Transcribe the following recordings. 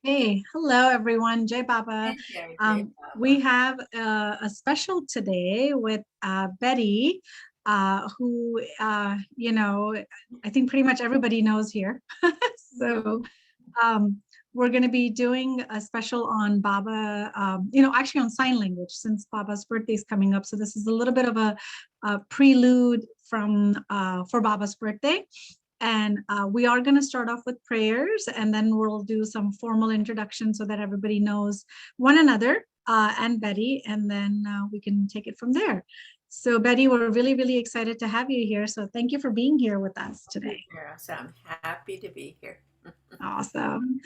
Hey, hello everyone. Jai Baba. We have a special today with Betty, who, I think pretty much everybody knows here. So um, we're going to be doing a special on Baba, actually on sign language since Baba's birthday is coming up. So this is a little bit of a prelude for Baba's birthday. And we are going to start off with prayers, and then we'll do some formal introduction so that everybody knows one another and Betty, and then we can take it from there. So Betty, we're really, really excited to have you here. So thank you for being here with us today. So I'm happy to be here. Awesome.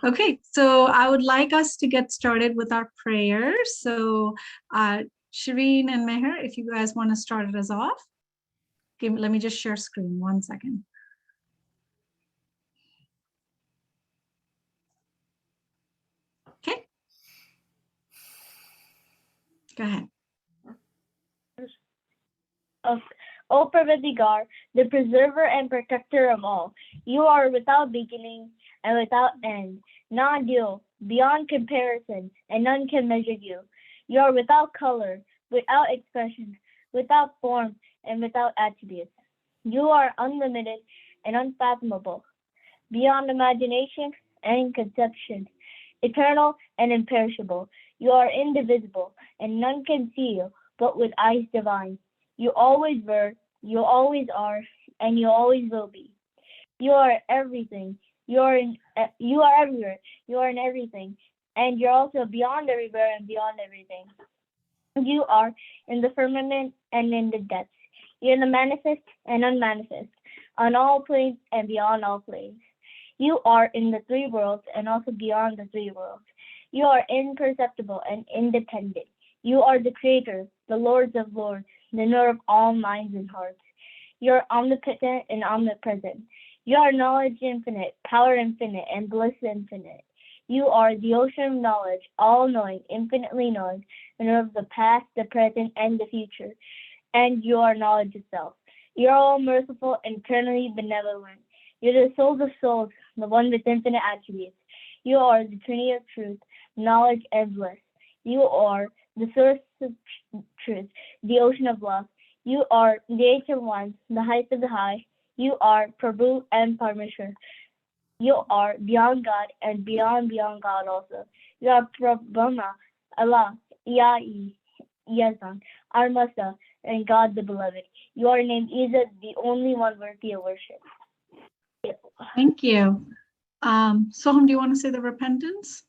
Okay, so I would like us to get started with our prayers. So Shireen and Meher, if you guys want to start us off. Let me just share screen 1 second. Okay. Go ahead. O Parvatigar, the preserver and protector of all, you are without beginning and without end, non-dual, beyond comparison, and none can measure you. You are without color, without expression, without form, and without attributes. You are unlimited and unfathomable, beyond imagination and conception, eternal and imperishable. You are indivisible, and none can see you but with eyes divine. You always were, you always are, and you always will be. You are everything. You are everywhere. You are in everything, and you're also beyond everywhere and beyond everything. You are in the firmament and in the depths. You're in the manifest and unmanifest, on all planes and beyond all planes. You are in the three worlds and also beyond the three worlds. You are imperceptible and independent. You are the creator, the lords of lords, the knower of all minds and hearts. You are omnipotent and omnipresent. You are knowledge infinite, power infinite, and bliss infinite. You are the ocean of knowledge, all-knowing, infinitely knowing, the knower of the past, the present, and the future. And you are knowledge itself. You are all merciful and eternally benevolent. You're the soul of souls, the one with infinite attributes. You are the Trinity of truth, knowledge, and bliss. You are the source of truth, the ocean of love. You are the ancient one, the height of the high. You are Prabhu and Parmeshwar. You are beyond God and beyond God also. You are Brahma, Allah, Ya'i, Yazan, our Master, and God the Beloved. Your name is the only one worthy of worship. Thank you. Soham, do you want to say the repentance?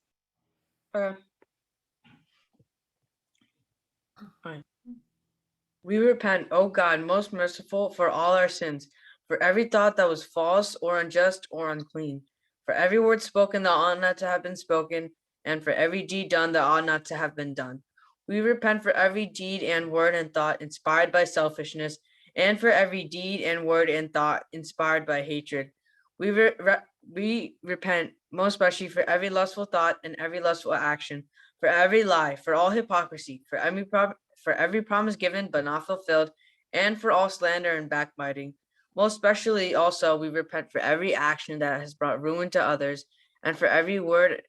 We repent, O God, most merciful, for all our sins, for every thought that was false or unjust or unclean, for every word spoken that ought not to have been spoken, and for every deed done that ought not to have been done. We repent for every deed and word and thought inspired by selfishness, and for every deed and word and thought inspired by hatred. We repent most especially for every lustful thought and every lustful action, for every lie, for all hypocrisy, for every promise given but not fulfilled, and for all slander and backbiting. Most especially also we repent for every action that has brought ruin to others, and for every word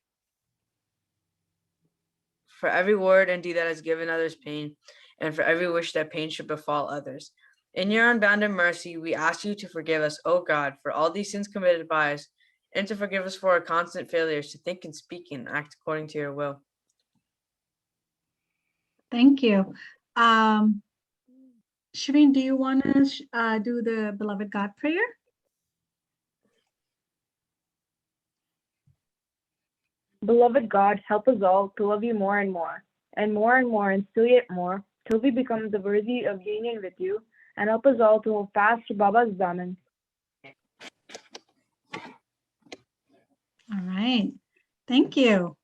and deed that has given others pain, and for every wish that pain should befall others. In your unbounded mercy, we ask you to forgive us, O God, for all these sins committed by us, and to forgive us for our constant failures to think and speak and act according to your will. Thank you. Shireen, do you want to do the Beloved God prayer? Beloved God, help us all to love you more and more, and still yet more, till we become the worthy of union with you, and help us all to hold fast to Baba's Daman. All right. Thank you.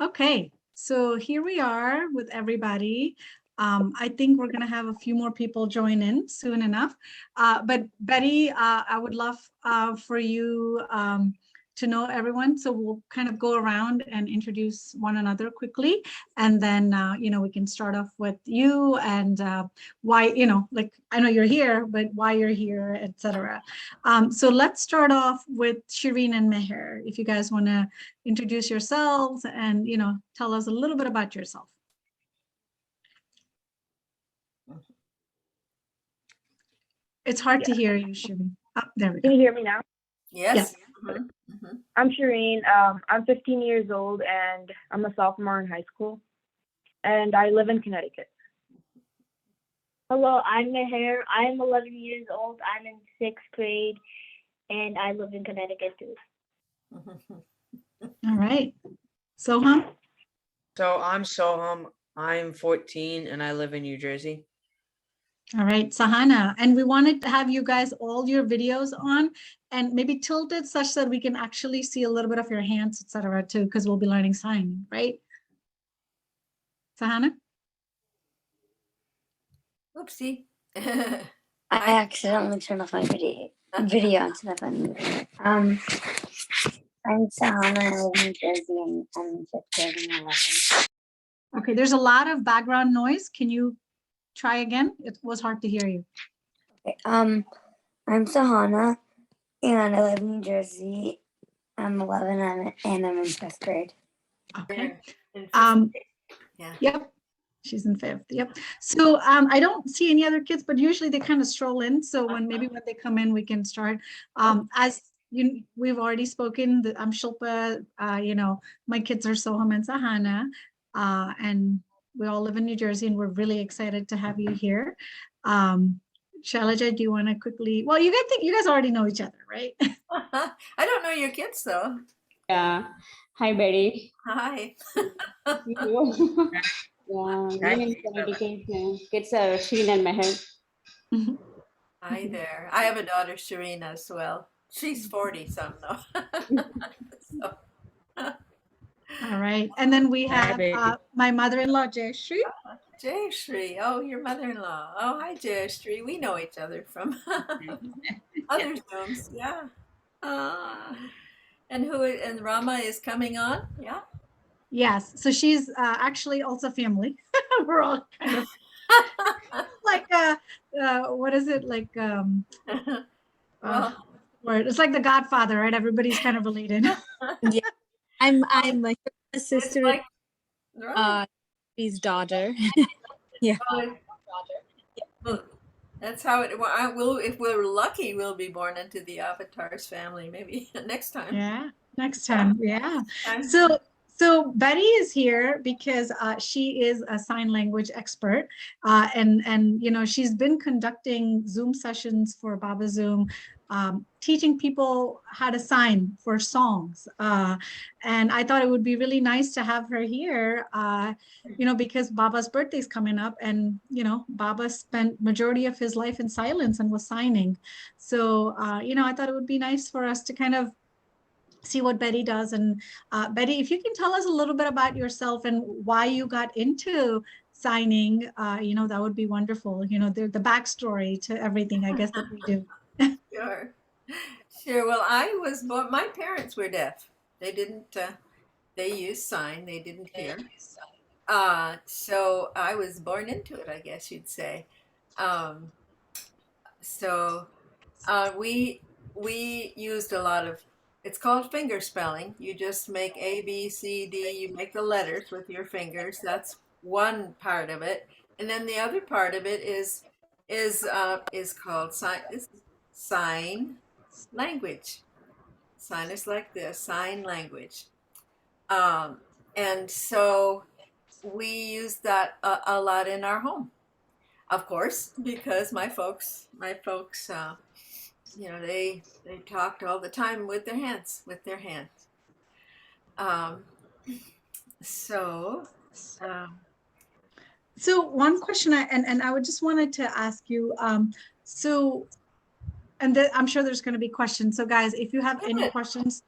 Okay, so here we are with everybody. I think we're going to have a few more people join in soon enough. But Betty, I would love for you to know everyone. So we'll kind of go around and introduce one another quickly. And then, we can start off with you and why, like, I know you're here, but why you're here, etc. So let's start off with Shireen and Meher. If you guys want to introduce yourselves and, tell us a little bit about yourself. It's hard to hear you, Shireen. Oh, there we go. Can you hear me now? Yes. I'm Shireen. I'm 15 years old and I'm a sophomore in high school. And I live in Connecticut. Hello, I'm Meher. I'm 11 years old. I'm in 6th grade, and I live in Connecticut too. All right. Soham? So I'm Soham. I'm 14 and I live in New Jersey. All right, Sahana. And we wanted to have you guys all your videos on and maybe tilted such that we can actually see a little bit of your hands, etc. too, because we'll be learning signing, right? Sahana? Oopsie. I accidentally turned off my video instead of unmuting. I'm Sahana, I live in New Jersey, and I'm 15 and 11. Okay, there's a lot of background noise. Can you try again? It was hard to hear you. Okay, I'm Sahana, and I live in New Jersey. I'm 11 and I'm in 5th grade. Okay. Yeah. Yep. She's in 5th. Yep. So I don't see any other kids, but usually they kind of stroll in. So when they come in, we can start. As we've already spoken. I'm Shilpa. My kids are Soham and Sahana, and we all live in New Jersey, and we're really excited to have you here. Shailaja, do you want to quickly? Well, you guys already know each other, right? I don't know your kids though. Yeah. Hi, Betty. Hi. Yeah, my name is Betty. Kids are Sheen and Meher. Hi there. I have a daughter, Sharina, as well. She's 40 some though. So. All right. And then we have my mother-in-law, Jayashree. Jayashree. Oh, your mother-in-law. Oh, hi, Jayashree. We know each other from other Zooms. Yeah. And Rama is coming on? Yeah. Yes. So she's actually also family. We're all kind of like what is it like? It's like the Godfather, right? Everybody's kind of related. Yeah, I'm my sister, like, right. his daughter. Yeah. Well, that's how it will. If we're lucky, we'll be born into the Avatar's family. Maybe next time. Yeah, next time. Yeah. So Betty is here because she is a sign language expert, and she's been conducting Zoom sessions for Baba Zoom, teaching people how to sign for songs. And I thought it would be really nice to have her here, because Baba's birthday is coming up, and Baba spent majority of his life in silence and was signing. So I thought it would be nice for us to kind of see what Betty does. And Betty, if you can tell us a little bit about yourself and why you got into signing, that would be wonderful. The backstory to everything, I guess, that we do. Sure. Well, I was born, my parents were deaf. They didn't, they used sign, they didn't hear. So I was born into it, I guess you'd say. We used a lot of, it's called finger spelling. You just make A, B, C, D, you make the letters with your fingers. That's one part of it. And then the other part of it is called sign language. Sign is like this, sign language. And so we used that a lot in our home, of course, because my folks, they talked all the time with their hands. So one question I would just wanted to ask you, I'm sure there's going to be questions. So guys, if you have any questions,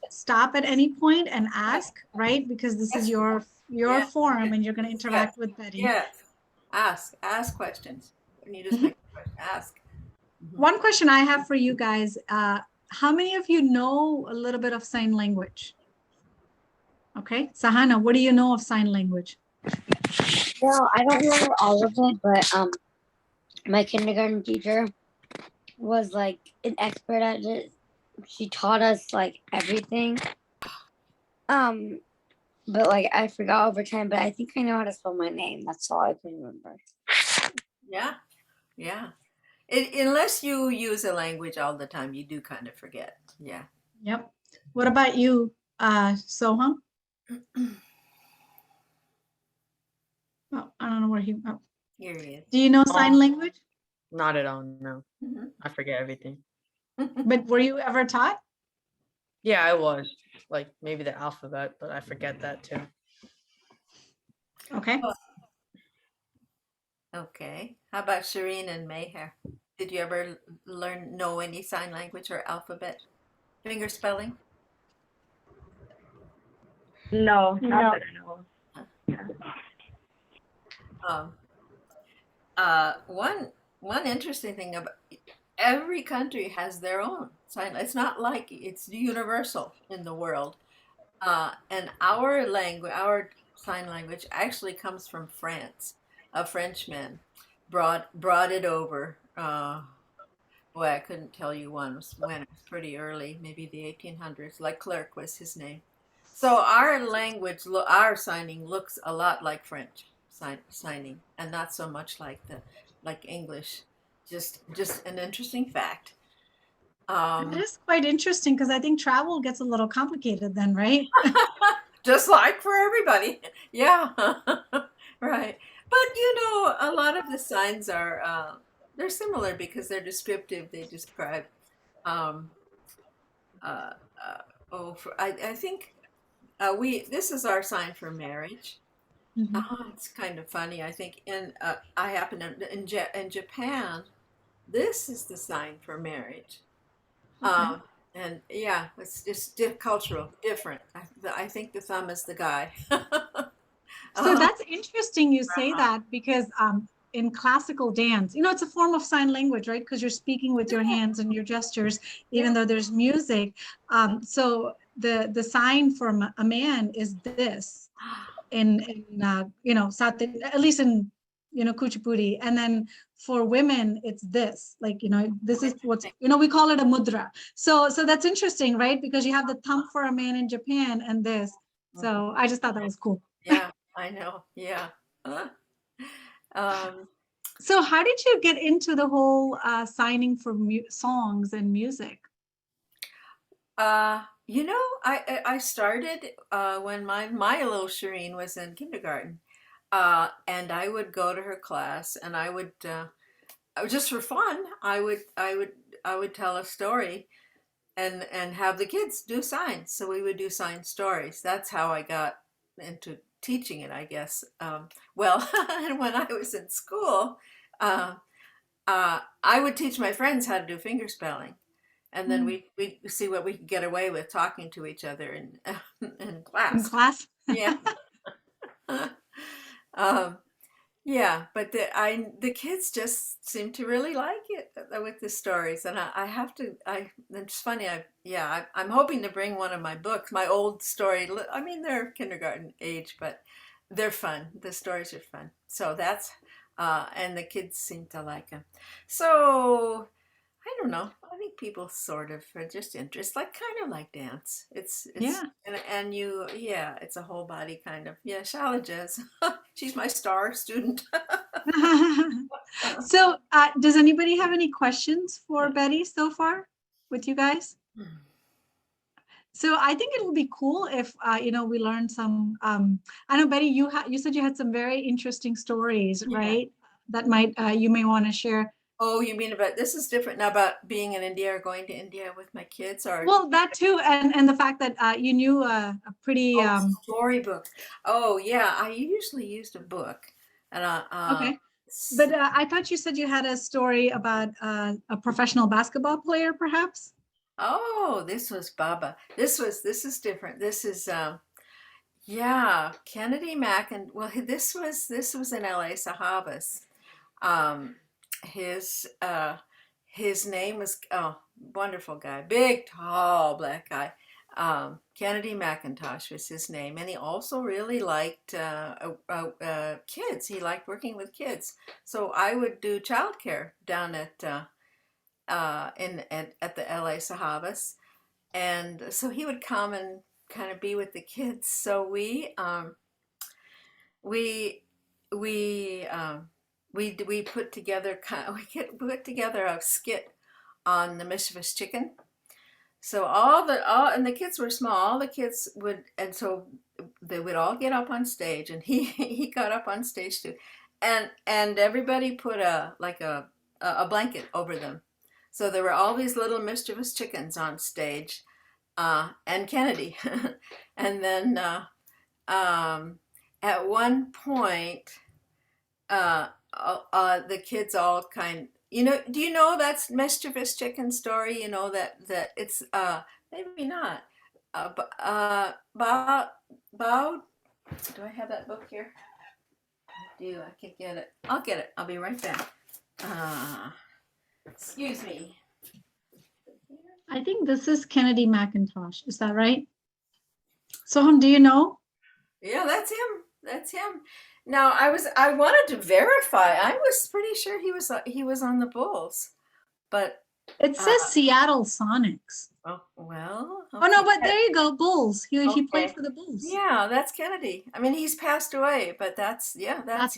stop at any point and ask, right? Because this is your forum and you're going to interact with Betty. Yes, ask questions. When you just make a question, ask. One question I have for you guys, how many of you know a little bit of sign language? Okay, Sahana, what do you know of sign language? Well, I don't know all of it, but my kindergarten teacher was like an expert at it. She taught us like everything. But like I forgot over time, but I think I know how to spell my name. That's all I can remember. Yeah, yeah. Unless you use a language all the time, you do kind of forget. Yeah. Yep. What about you, Soham? Oh, I don't know where he. Oh. Here he is. Do you know sign language? Not at all, no. I forget everything. But were you ever taught? Yeah, I was. Like maybe the alphabet, but I forget that too. Okay. Okay. How about Shireen and Mayher? Did you ever know any sign language or alphabet? Finger spelling? No, No. not that I know of. One interesting thing about every country has their own sign. It's not like it's universal in the world. And our language, our sign language, actually comes from France. A Frenchman brought it over. Boy, I couldn't tell you when. It was pretty early, maybe the 1800s. Leclerc was his name. So our language, our signing looks a lot like French signing, and not so much like English. Just an interesting fact. It is quite interesting because I think travel gets a little complicated then, right? Just like for everybody. Yeah. Right. But a lot of the signs are they're similar because they're descriptive. They describe um uh, I think this is our sign for marriage. It's kind of funny. I think I happen to in Japan, this is the sign for marriage. Okay. And yeah, it's just cultural, different. I think the thumb is the guy. So that's interesting you say that because in classical dance, it's a form of sign language, right? Because you're speaking with your hands and your gestures, even though there's music. So the sign for a man is this in South, at least in Kuchipudi, and then for women it's this, like this is what's we call it a mudra. So that's interesting, right? Because you have the thumb for a man in Japan and this. So I just thought that was cool. Yeah, I know. Yeah. So how did you get into the whole signing for songs and music? I started when my little Shireen was in kindergarten, and I would go to her class, and I would just for fun, I would tell a story, and have the kids do signs. So we would do sign stories. That's how I got into teaching it, I guess. Well, and when I was in school, I would teach my friends how to do finger spelling. And then we see what we could get away with talking to each other in class. In class? Yeah. Yeah, but the kids just seem to really like it with the stories, and it's funny. I'm hoping to bring one of my books, my old story. I mean, they're kindergarten age, but they're fun. The stories are fun. So that's and the kids seem to like them. So I don't know. I think people sort of are just interested, kind of like dance. It's Yeah. and it's a whole body kind of. Yeah, Shailaja's. She's my star student. So does anybody have any questions for Betty so far with you guys? So I think it would be cool if we learn some. I know Betty, you said you had some very interesting stories, right? That you may want to share. Oh, you mean this is different now about being in India or going to India with my kids, or well, that too, and the fact that you knew a pretty storybook. Oh yeah, I usually used a book, and okay. But I thought you said you had a story about a professional basketball player, perhaps. Oh, this was Baba. This is different. This is Kennedy Mack, and well, this was in LA, Sahavas. His his name was, oh, wonderful guy, big, tall, black guy. Kennedy McIntosh was his name, and he also really liked kids. He liked working with kids. So I would do childcare down at the LA Sahavas, and so he would come and kind of be with the kids. So we put together put together a skit on the mischievous chicken. So and the kids were small. All the kids would, and so they would all get up on stage, and he got up on stage too, and everybody put a blanket over them. So there were all these little mischievous chickens on stage, and Kennedy, and then at one point, the kids all do you know that's mischievous chicken story? You know that it's maybe not. Bao, do I have that book here? I do. I can get it. I'll get it. I'll be right back. Excuse me. I think this is Kennedy McIntosh. Is that right? Soham, do you know? Yeah, that's him. That's him. Now I wanted to verify. I was pretty sure he was on the Bulls, but it says Seattle Sonics. Oh well. Okay. Oh no, but there you go, Bulls. He played for the Bulls. Yeah, that's Kennedy. I mean, he's passed away, but that's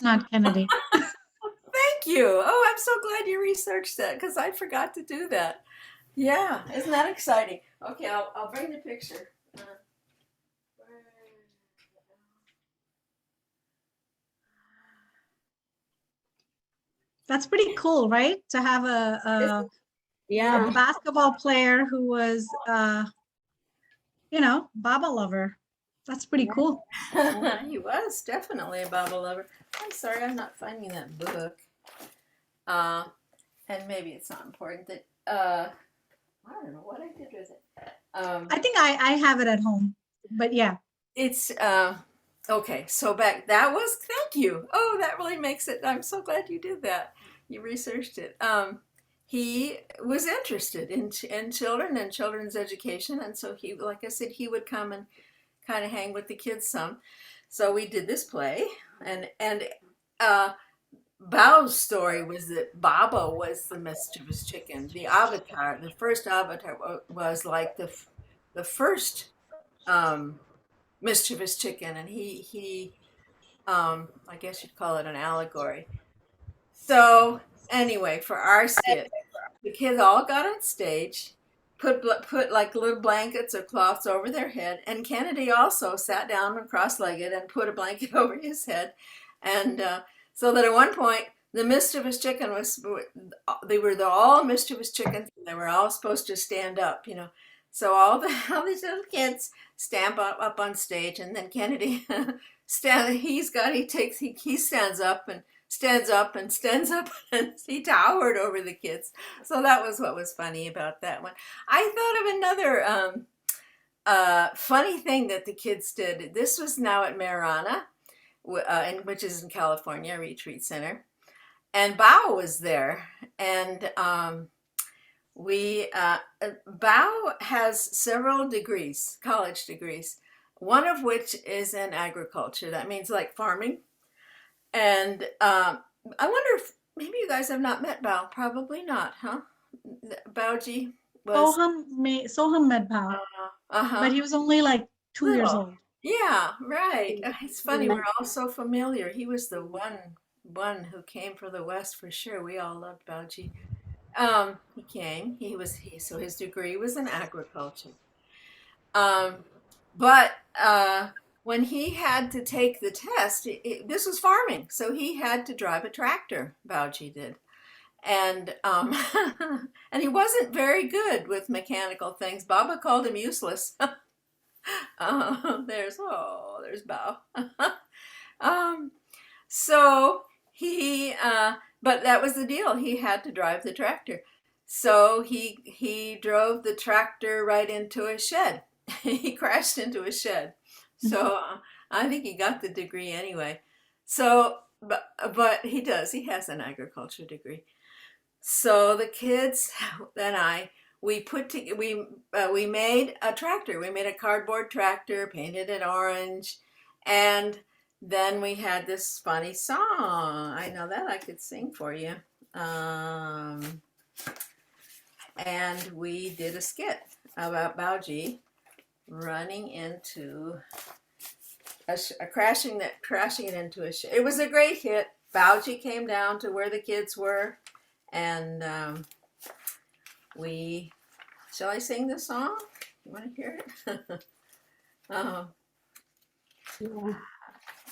not Kennedy. Thank you. Oh, I'm so glad you researched that because I forgot to do that. Yeah, isn't that exciting? Okay, I'll bring the picture. That's pretty cool, right? To have a basketball player who was, Baba lover. That's pretty cool. He was definitely a Baba lover. I'm sorry, I'm not finding that book. And maybe it's not important that, I don't know what I did with it. I think I have it at home, but yeah. It's, okay, so thank you. Oh, that really makes it, I'm so glad you did that. You researched it. He was interested in children and children's education. And so he, like I said, he would come and kind of hang with the kids some. So we did this play, and Bao's story was that Baba was the mischievous chicken. The avatar, the first avatar was like the first mischievous chicken, and he I guess you'd call it an allegory. So anyway, for our skit, the kids all got on stage, put like little blankets or cloths over their head, and Kennedy also sat down and cross-legged and put a blanket over his head, and so that at one point the mischievous chicken they were all mischievous chickens, and they were all supposed to stand up, So all these little kids stand up on stage, and then Kennedy he stands up and stands up and stands up, and he towered over the kids. So that was what was funny about that one. I thought of another funny thing that the kids did. This was now at Marana, which is in California, a retreat center, and Bao was there, and Bao has several degrees, college degrees, one of which is in agriculture. That means like farming. And I wonder if maybe you guys have not met Bao. Probably not, huh? Baoji was... Soham met Bao, but he was only like 2 years old. Yeah, right. It's funny, we're all so familiar. He was the one who came for the West for sure. We all loved Baoji. He came. So his degree was in agriculture. But when he had to take the test, this was farming, so he had to drive a tractor. Baoji did, and and he wasn't very good with mechanical things. Baba called him useless. There's Bao. So he, but that was the deal. He had to drive the tractor. So he drove the tractor right into a shed. He crashed into a shed. So I think he got the degree anyway. So, but he has an agriculture degree. So the kids and I, we made a tractor. We made a cardboard tractor, painted it orange, and then we had this funny song. I know that I could sing for you. And we did a skit about Bauji running into crashing it into a ship. It was a great hit. Bauji came down to where the kids were, and shall I sing the song? You want to hear it? Yeah.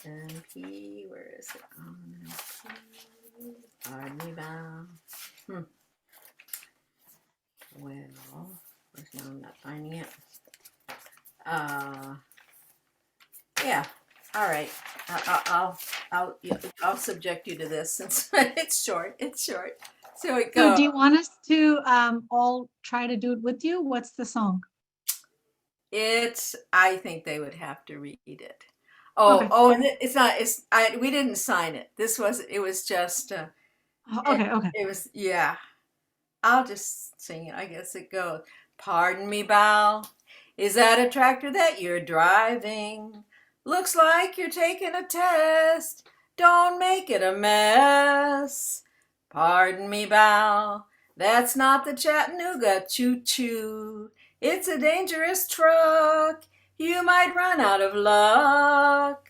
And where is it? Pardon me, bow. Well, now I'm not finding it. Yeah. All right. I'll subject you to this since it's short. It's short. So it goes. So do you want us to all try to do it with you? What's the song? I think they would have to read it. Oh, and it's not. We didn't sign it. It was just. Okay. It was, yeah. I'll just sing it. I guess it goes. Pardon me, Bow. Is that a tractor that you're driving? Looks like you're taking a test. Don't make it a mess. Pardon me, Bow. That's not the Chattanooga choo-choo. It's a dangerous truck. You might run out of luck.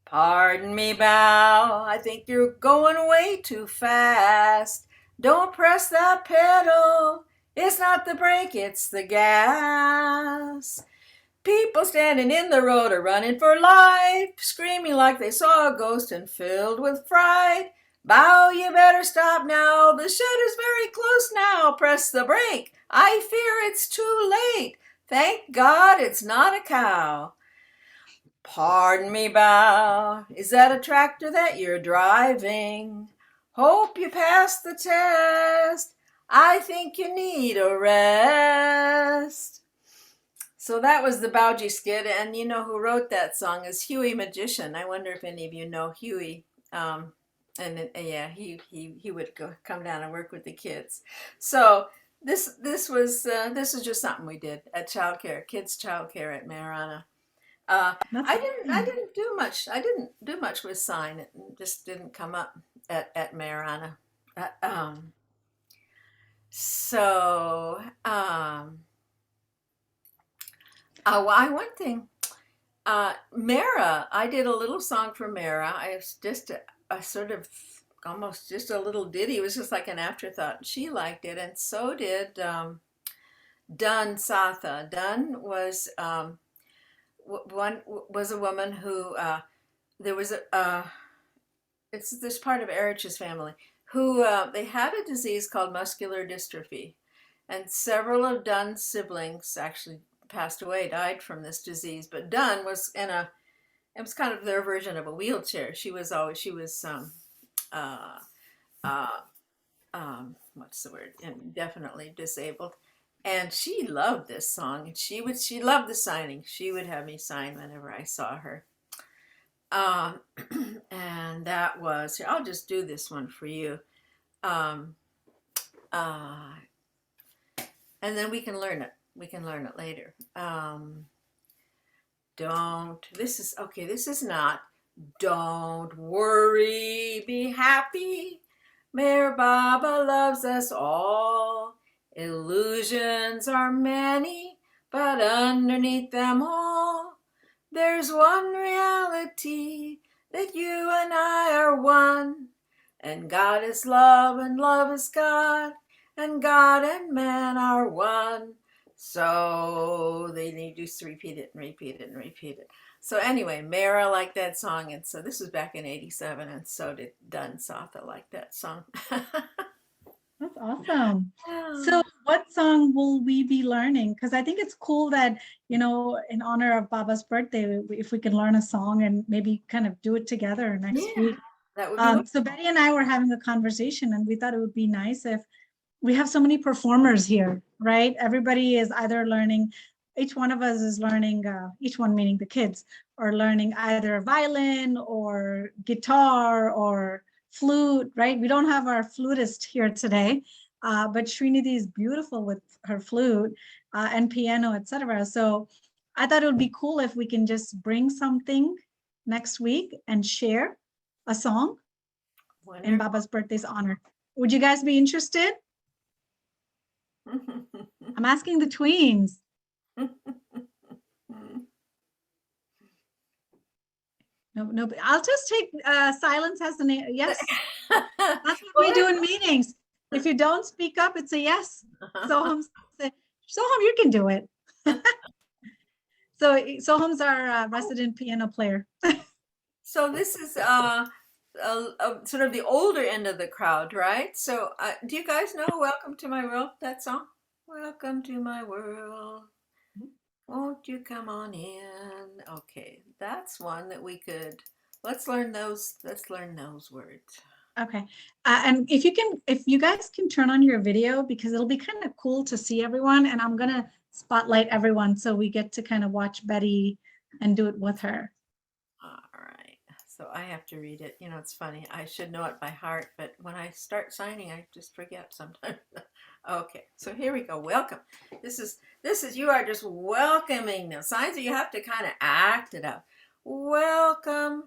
Pardon me, Bow. I think you're going way too fast. Don't press that pedal. It's not the brake, it's the gas. People standing in the road are running for life, screaming like they saw a ghost and filled with fright. Bow, you better stop now. The shed is very close now. Press the brake. I fear it's too late. Thank God it's not a cow. Pardon me, Bow. Is that a tractor that you're driving? Hope you passed the test. I think you need a rest. So that was the Bauji skit, and you know who wrote that song is Huey Magician. I wonder if any of you know Huey. Yeah, he would come down and work with the kids. So this was just something we did at kids childcare at Marana. I didn't do much. I didn't do much with sign. It just didn't come up at Marana. One thing. Mara, I did a little song for Mara. I was just a sort of almost just a little ditty. It was just like an afterthought. She liked it, and so did Dun Satha. Dun was was a woman who there was it's this part of Erich's family who they had a disease called muscular dystrophy, and several of Dun's siblings actually passed away, died from this disease. But Dun was it was kind of their version of a wheelchair. She was what's the word? Definitely disabled. And she loved this song, and she loved the signing. She would have me sign whenever I saw her. And that was, I'll just do this one for you. And then we can learn it. We can learn it later. This is not, don't worry, be happy. Mayor Baba loves us all. Illusions are many, but underneath them all, there's one reality, that you and I are one. And God is love, and love is God, and God and man are one. So they need to just repeat it and repeat it and repeat it. So anyway, Mara liked that song, and so this was back in '87, and so did Dun Satha like that song. That's awesome. So what song will we be learning? Because I think it's cool that, in honor of Baba's birthday, if we can learn a song and maybe kind of do it together next week. That would be so Betty and I were having a conversation, and we thought it would be nice if we have so many performers here, right? Everybody is either learning, each one of us is learning, each one meaning the kids, are learning either violin or guitar or flute, right? We don't have our flutist here today, but Srinidhi is beautiful with her flute and piano, etc. So I thought it would be cool if we can just bring something next week and share a song in Baba's birthday's honor. Would you guys be interested? I'm asking the tweens. No, I'll just take silence as an yes. That's what we do in meetings. If you don't speak up, it's a yes. Soham said, Soham, you can do it. So Soham's our resident piano player. So this is sort of the older end of the crowd, right? So do you guys know Welcome to My World, that song? Welcome to my world. Won't you come on in? Okay, that's one that we could, let's learn those words. Okay. And if you guys can turn on your video, because it'll be kind of cool to see everyone, and I'm going to spotlight everyone so we get to kind of watch Betty and do it with her. All right. So I have to read it. You know, it's funny. I should know it by heart, but when I start signing, I just forget sometimes. Okay. So here we go. Welcome. This is, you are just welcoming them. Signs that you have to kind of act it out. Welcome.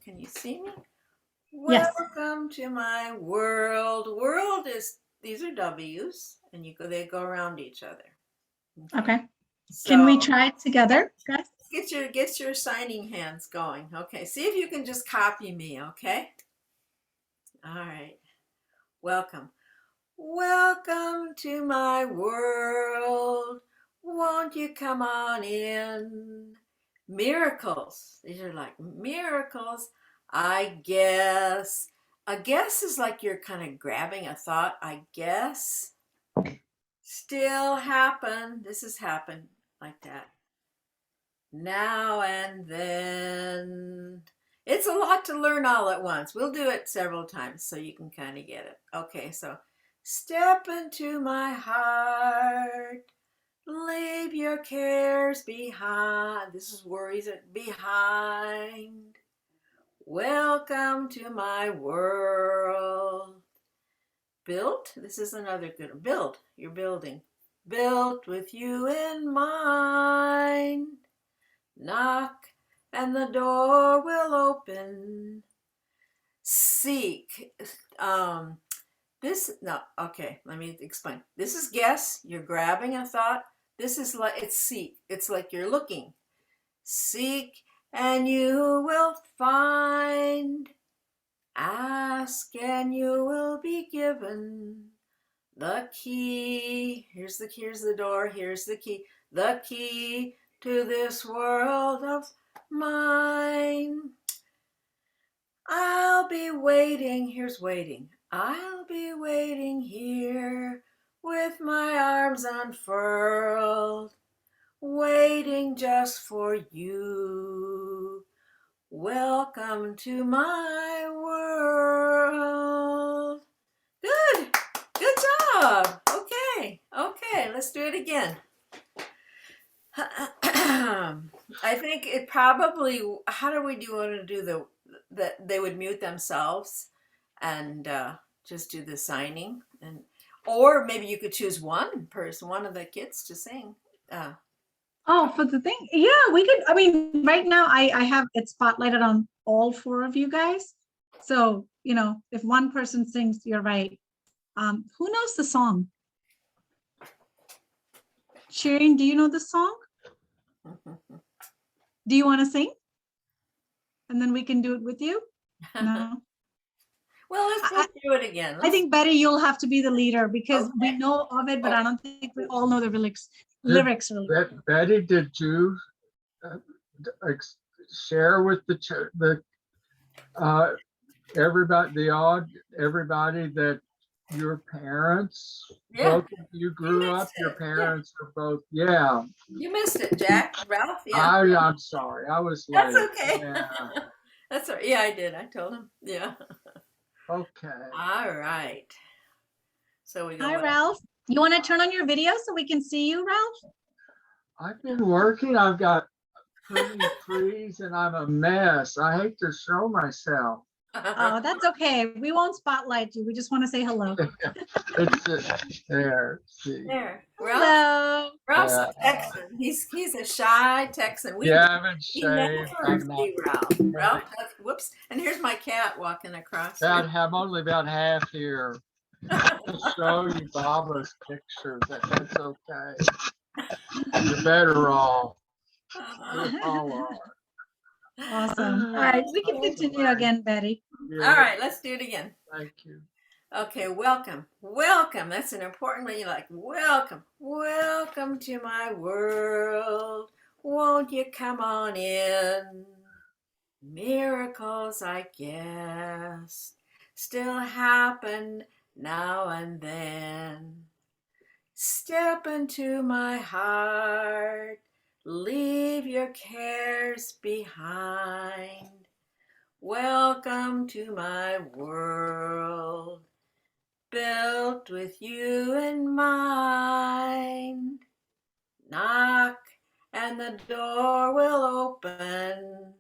Can you see me? Yes. Welcome to my world. World is, these are W's, and they go around each other. Okay. So, can we try it together, guys? Get your signing hands going. Okay. See if you can just copy me. Okay. All right. Welcome. Welcome to my world. Won't you come on in? Miracles. These are like miracles. I guess. A guess is like you're kind of grabbing a thought. I guess. Still happen. This has happened like that. Now and then. It's a lot to learn all at once. We'll do it several times so you can kind of get it. Okay, so step into my heart. Leave your cares behind. This is worries behind. Welcome to my world. Built. This is another good. Build. You're building. Built with you in mind. Knock and the door will open. Seek. Okay, let me explain. This is guess. You're grabbing a thought. This is like, it's seek. It's like you're looking. Seek and you will find. Ask and you will be given. The key. Here's the door. Here's the key. The key to this world of mine. I'll be waiting. Here's waiting. I'll be waiting here with my arms unfurled, waiting just for you. Welcome to my world. Good. Good job. Okay. Let's do it again. I think it probably, how do we want to do that they would mute themselves and just do the signing, or maybe you could choose one of the kids to sing. Oh, for the thing, yeah, we could. I mean, right now I have it spotlighted on all four of you guys. So, you know, if one person sings, you're right. Who knows the song? Shireen, do you know the song? Do you want to sing? And then we can do it with you? No. Well, let's do it again. I think, Betty, you'll have to be the leader because we know of it, but I don't think we all know the lyrics. Really. Betty, did you share with everybody that your parents, both of you grew up, your parents are both, yeah. You missed it, Jack. Ralph, yeah. I'm sorry, I was late. That's okay. Yeah. That's all right. Yeah, I did. I told him. Yeah. Okay. All right. So we go. Hi, Ralph. You want to turn on your video so we can see you, Ralph? I've been working. I've got pretty trees and I'm a mess. I hate to show myself. Oh, that's okay. We won't spotlight you. We just want to say hello. It's there. See. There. Hello. Ralph's a Yeah. Texan. He's a shy Texan. We You haven't never shaved. I'm not. see Ralph. Ralph, whoops. And here's my cat walking across. I'm only about half here. To show you Baba's pictures. That's okay. You're better off. You all are. Awesome. All right, we can continue again, Betty. All right, let's do it again. Thank you. Okay, welcome. Welcome. That's an important one. You're like, welcome. Welcome to my world. Won't you come on in? Miracles, I guess, still happen now and then. Step into my heart. Leave your cares behind. Welcome to my world, built with you in mind. Knock and the door will open.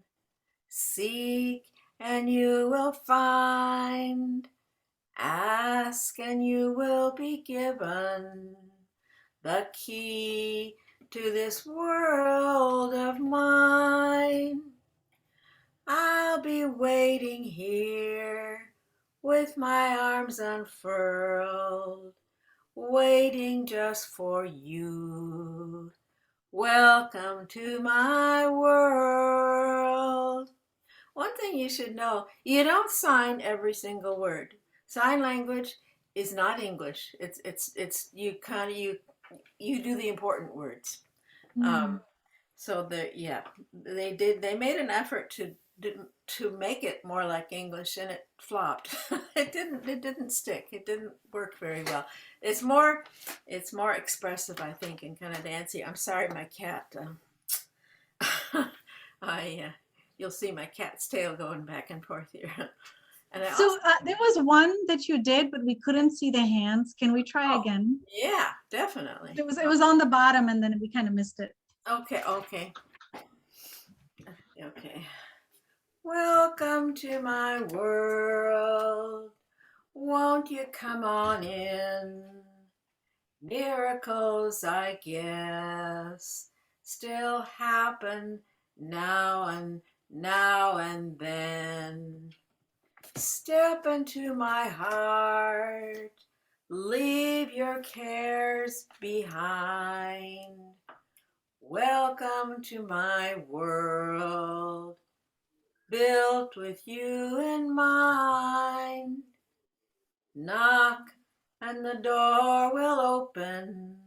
Seek and you will find. Ask and you will be given the key to this world of mine. I'll be waiting here with my arms unfurled, waiting just for you. Welcome to my world. One thing you should know, you don't sign every single word. Sign language is not English. It's you do the important words. So they made an effort to make it more like English, and it flopped. It didn't stick. It didn't work very well. It's more expressive, I think, and kind of dancey. I'm sorry, my cat. You'll see my cat's tail going back and forth here. And so there was one that you did, but we couldn't see the hands. Can we try again? Yeah, definitely. It was on the bottom, and then we kind of missed it. Okay. Welcome to my world. Won't you come on in? Miracles, I guess, still happen now and then. Step into my heart. Leave your cares behind. Welcome to my world, built with you in mind. Knock and the door will open.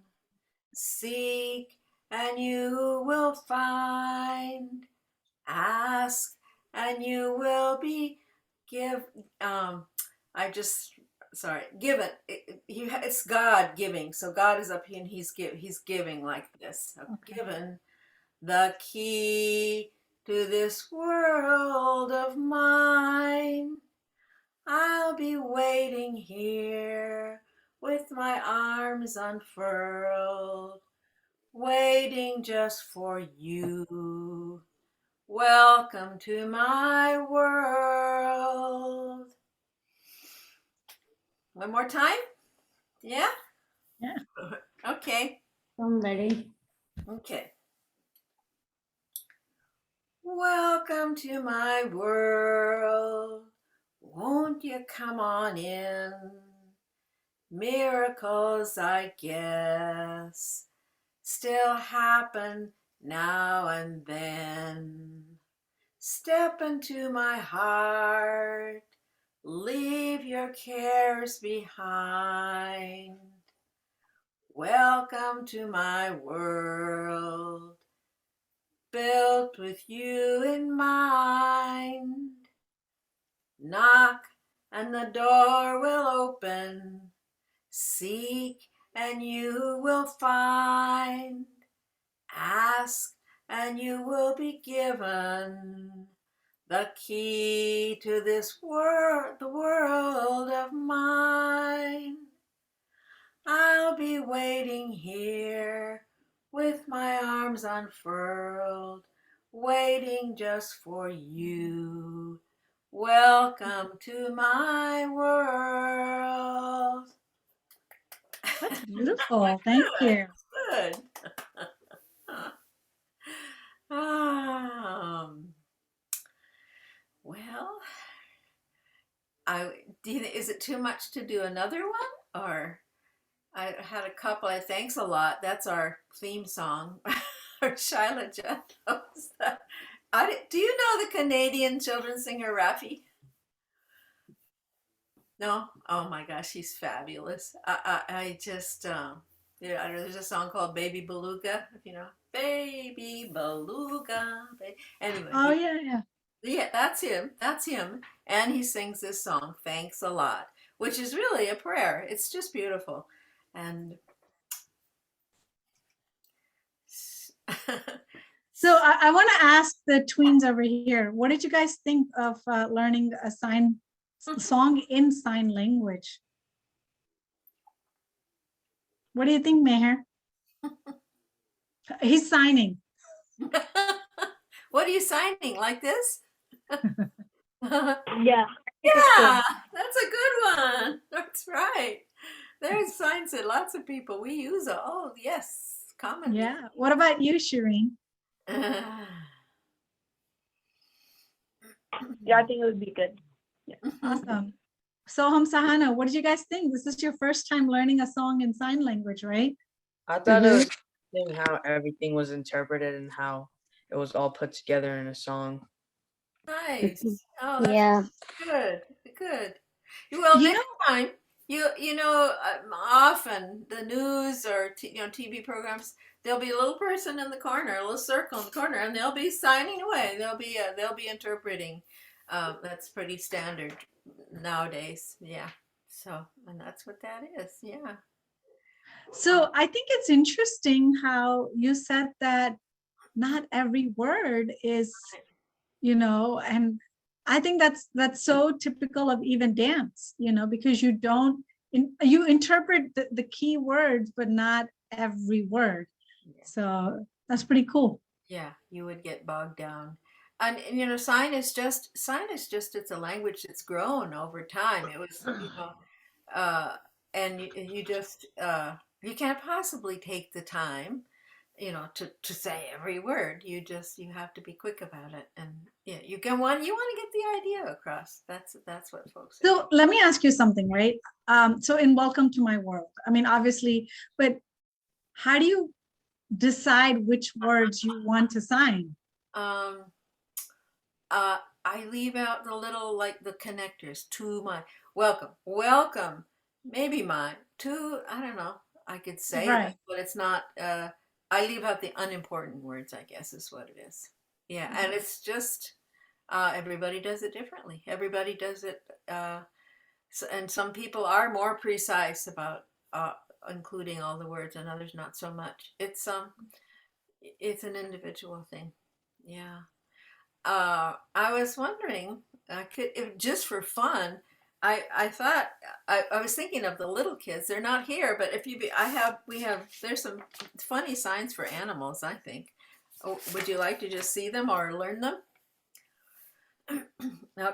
Seek and you will find. Ask and you will be given. It's God giving. So God is up here and he's giving like this. Okay. Given the key to this world of mine. I'll be waiting here with my arms unfurled, waiting just for you. Welcome to my world. One more time? Yeah? Yeah. Okay. I'm ready. Okay. Welcome to my world. Won't you come on in? Miracles, I guess, still happen now and then. Step into my heart. Leave your cares behind. Welcome to my world, built with you in mind. Knock and the door will open. Seek and you will find. Ask and you will be given the key to this world, the world of mine. I'll be waiting here with my arms unfurled, waiting just for you. Welcome to my world. That's beautiful. Thank you. Good. Um, well, is it too much to do another one? Or I had a couple. Thanks a lot. That's our theme song. Or Shyla Jeff knows that. Do you know the Canadian children's singer Rafi? No? Oh my gosh, she's fabulous. I just yeah, there's a song called Baby Beluga, if you know. Baby Beluga. Anyway, Oh yeah. yeah, that's him. That's him. And he sings this song, Thanks a Lot, which is really a prayer. It's just beautiful. And So I want to ask the tweens over here, what did you guys think of learning a song in sign language? What do you think, Meher? He's signing. what are you signing? Like this? Yeah. Yeah, that's a good one. That's right. There's signs that lots of people we use. Oh, yes, common. Yeah. What about you, Shireen? Yeah, I think it would be good. Yeah. Awesome. So Sahana, what did you guys think? This is your first time learning a song in sign language, right? I thought it was interesting how everything was interpreted and how it was all put together in a song. Nice. Oh, that's Yeah. good. Good. Well, You next time, you know, often the news or TV programs, there'll be a little person in the corner, a little circle in the corner, and they'll be signing away. They'll be interpreting. That's pretty standard nowadays. Yeah. So, and that's what that is. Yeah. So I think it's interesting how you said that not every word is, and I think that's so typical of even dance, because you don't, you interpret the key words, but not every word. Yeah. So that's pretty cool. Yeah, you would get bogged down. And sign is just it's a language that's grown over time. It was, and you just you can't possibly take the time, to say every word. You have to be quick about it. And yeah, you want to get the idea across. That's what folks say. So let me ask you something, right? So in Welcome to My World, I mean, obviously, but how do you decide which words you want to sign? I leave out the little, like the connectors to my welcome, maybe mine to, I don't know, I could say Right. that, but it's not, I leave out the unimportant words, I guess is what it is. Yeah. And it's just, everybody does it differently. Everybody does it, and some people are more precise about, including all the words, and others not so much. It's an individual thing. Yeah. I was wondering, just for fun, I thought I was thinking of the little kids. They're not here, but there's some funny signs for animals, I think. Oh, would you like to just see them or learn them? Now,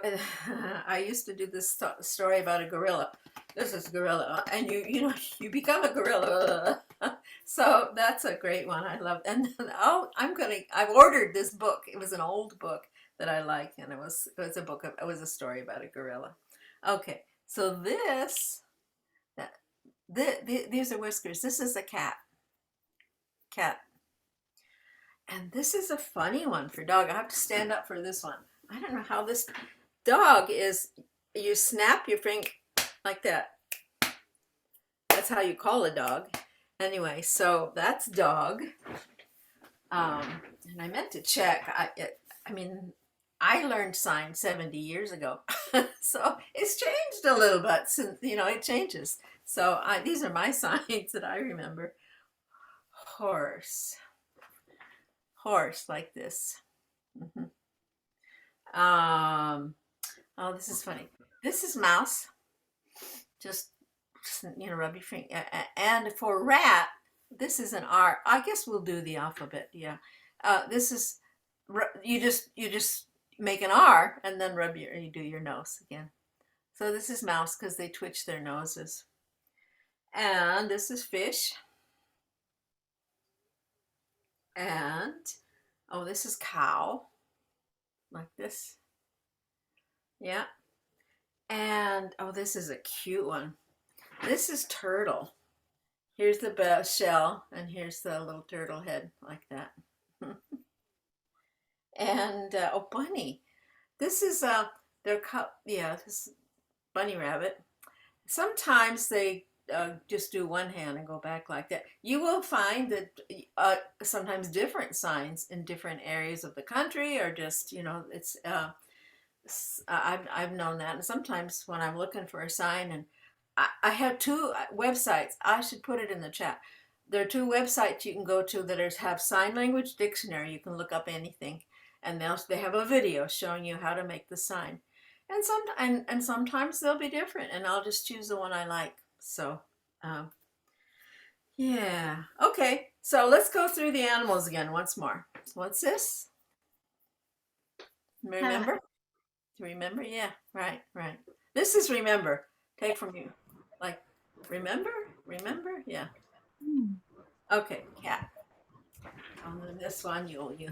I used to do this story about a gorilla. This is a gorilla, and you become a gorilla. So that's a great one. I love. And I've ordered this book. It was an old book that I like, and it was a story about a gorilla. Okay, so these are whiskers. This is a cat. And this is a funny one for dog. I have to stand up for this one. I don't know how this dog is. You snap your finger like that. That's how you call a dog. Anyway, so that's dog. And I meant to check. I learned sign 70 years ago. So it's changed a little bit since, it changes. So these are my signs that I remember. Horse, like this. Mm-hmm. Oh, this is funny. This is mouse. Just rub your finger. And for rat, this is an R. I guess we'll do the alphabet. Yeah. This is, you just make an R and then you do your nose again. So this is mouse because they twitch their noses. And this is fish. And, oh, this is cow, like this. Yeah. And, oh, this is a cute one. This is turtle. Here's the shell, and here's the little turtle head, like that. And, oh, bunny. This is, this bunny rabbit. Sometimes they just do one hand and go back like that. You will find that sometimes different signs in different areas of the country, or just, it's I've known that. And sometimes when I'm looking for a sign, and I have two websites, I should put it in the chat. There are two websites you can go to that have sign language dictionary. You can look up anything, and they have a video showing you how to make the sign. And sometimes they'll be different, and I'll just choose the one I like. So, yeah. Okay, so let's go through the animals again once more. What's this? Remember? Remember? Yeah, right. This is remember. Take from you. Like, remember? Yeah. Okay, cat. And then this one, you.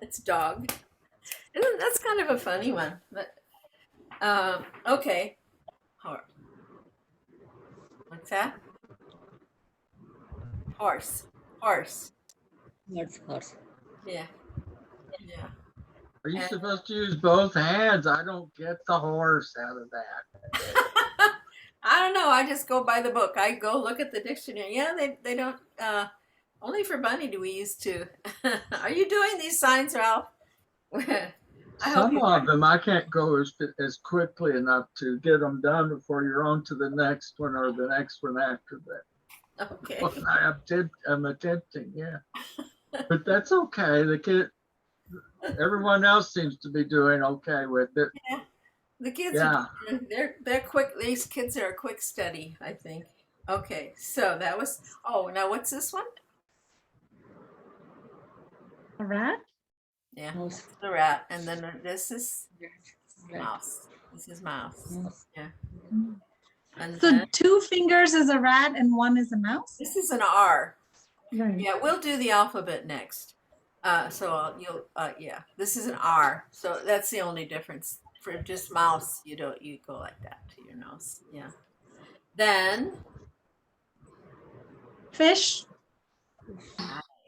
It's dog. That's kind of a funny one. But okay. What's that? Horse. Horse. Yeah. Are you supposed to use both hands? I don't get the horse out of that. I don't know. I just go by the book. I go look at the dictionary. Yeah, they don't. Only for bunny do we use two. Are you doing these signs, Ralph? Some of them I can't go as quickly enough to get them done before you're on to the next one or the next one after that. Okay. Well, I'm attempting, yeah. But that's okay. Everyone else seems to be doing okay with it. Yeah. The kids they're quick. These kids are a quick study, I think. Okay, so that was, now what's this one? A rat? Yeah, the rat. And then this is mouse. This is mouse. Yeah. And so then, 2 fingers is a rat and 1 is a mouse? This is an R. Right. Yeah, we'll do the alphabet next. This is an R. So that's the only difference. For just mouse, you go like that to your nose. Yeah. Then Fish?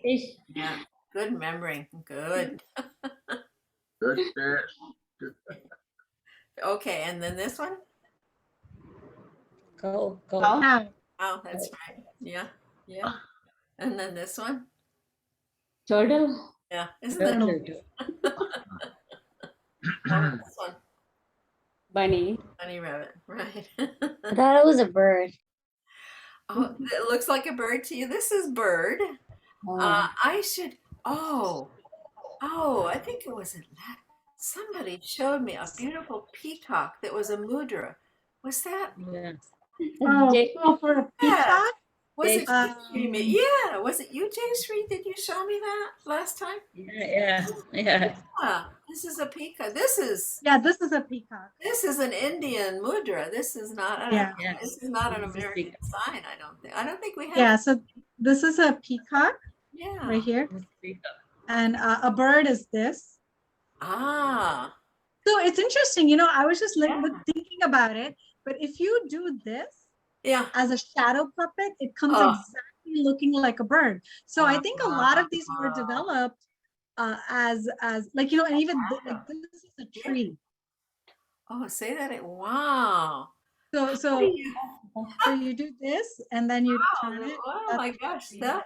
Yeah. Good memory. Good. Good fish. Okay, and then this one? Go. Cow. Oh, that's right. Yeah. And then this one? Turtle. Yeah. Isn't that this one? Bunny. Bunny rabbit. Right. I thought it was a bird. Oh, it looks like a bird to you. This is bird. I think it was somebody showed me a beautiful peacock that was a mudra. Was that? Yeah. For a peacock? Was it yeah, was it you, Jayshree? Did you show me that last time? Yeah. This is a peacock. This is a peacock. This is an Indian mudra. This is not this is not an American sign, I don't think. I don't think we have. Yeah, so this is a peacock. Yeah. Right here. And a bird is this. Ah. So it's interesting, I was just thinking about it, but if you do this as a shadow puppet, it comes exactly looking like a bird. So I think a lot of these were developed as like, and even this is a tree. Oh, say that. Wow. So you do this and then you turn it. Oh my gosh, that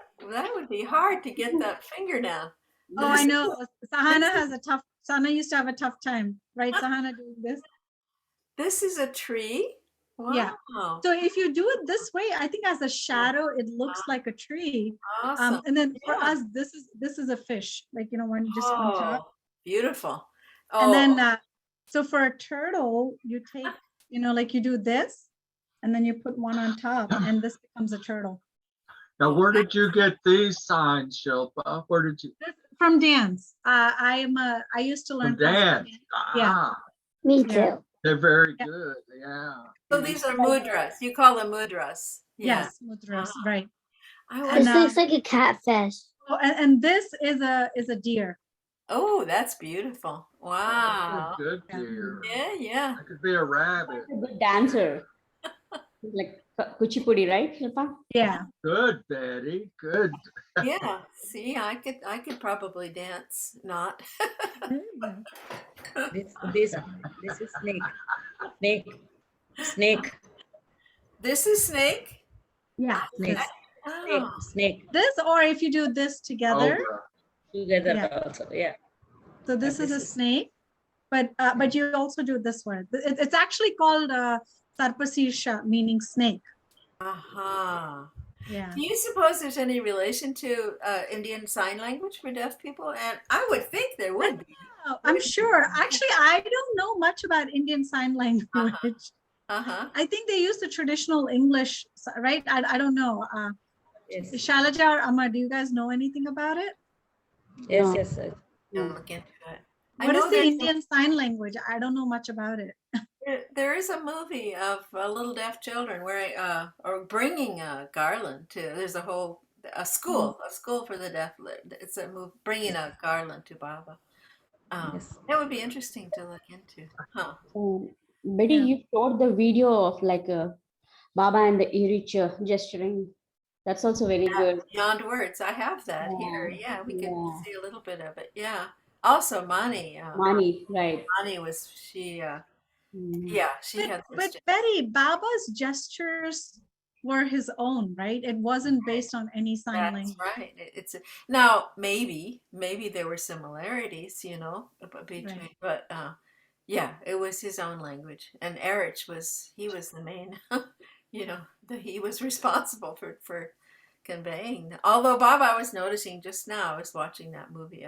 would be hard to get that finger down. Oh, I know. Sahana used to have a tough time, right, Sahana, doing this? This is a tree? Wow. Yeah. So if you do it this way, I think as a shadow, it looks like a tree. Awesome. And then for us, this is a fish, like, one on top. Beautiful. And then, so for a turtle, you take, like you do this, and then you put one on top, and this becomes a turtle. Now, where did you get these signs, Shilpa? Where did you? from dance. I used to learn From dance. Yeah. Ah, Me Yeah. too. they're very Yeah. good. Yeah. So these are mudras. You call them mudras. Yeah. Yes, mudras, right. I And, This looks like a catfish. oh, and this is a deer. Oh, that's beautiful. Wow. Good dear. Yeah, yeah. I could be a rabbit. A good dancer. Like Kuchipudi, right, Shilpa? Yeah. Good, Betty. Good. Yeah. See, I could probably dance, not. This is snake. Snake. This is snake. Yeah. Snake. Oh. Snake. This, or if you do this together. Cobra. Together Yeah. also. Yeah. So this is a This is- snake, but you also do this one. It's actually called Sarpasisha, meaning snake. Aha. Yeah. Do you suppose there's any relation to Indian Sign Language for deaf people? And I would think there would be. Oh, I'm sure. Actually, I don't know much about Indian Sign Language. Uh-huh. I think they use the traditional English, right? I don't know. Yes. Shalaja or Amma, do you guys know anything about it? Yes. No. Yes. Sir. I'll look into it. I What know is the there's Indian Sign Language? I don't know much about it. there is a movie of little deaf children wearing or bringing a garland to. There's a school for the deaf. It's a move bringing a garland to Baba. Yes. That would be interesting to look into. Huh. Betty, Yeah. you showed the video of like Baba and the Irich gesturing. That's also very good. Beyond words. I have that here. Yeah, we can Yeah. see a little bit of it. Yeah. Also, Mani. Mani, right. Mani was she. Mm. Yeah, she had. But Betty, Baba's gestures were his own, right? It wasn't based on any sign That's language. right. It's now maybe there were similarities, between, Right. but yeah, it was his own language, and Erich he was the main, he was responsible for conveying. Although Bob, I was noticing just now, I was watching that movie.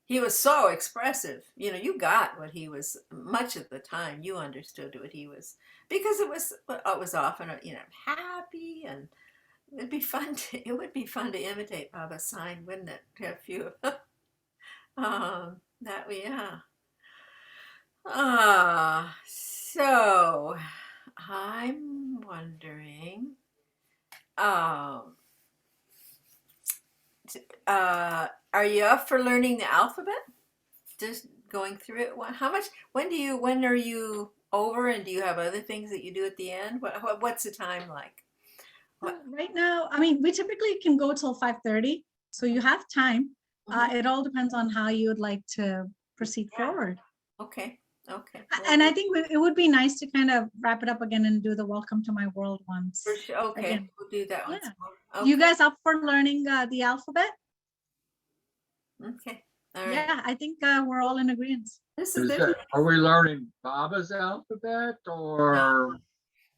He was so expressive. You got what he was. Much of the time, you understood what he was because it was often happy and. It would be fun to imitate Baba's sign, wouldn't it? To have a few of them. Yeah. So I'm wondering, are you up for learning the alphabet? Just going through it. When are you over, and do you have other things that you do at the end? What's the time like? Right now, I mean, we typically can go till 5:30, so you have time. It all depends on how you would like to proceed forward. Okay. And I think it would be nice to kind of wrap it up again and do the Welcome to My World ones. For sure. Okay, again. we'll do that once Yeah. more. You guys up for learning the alphabet? Okay. All right. Yeah, I think we're all in agreement. Are we learning Baba's alphabet or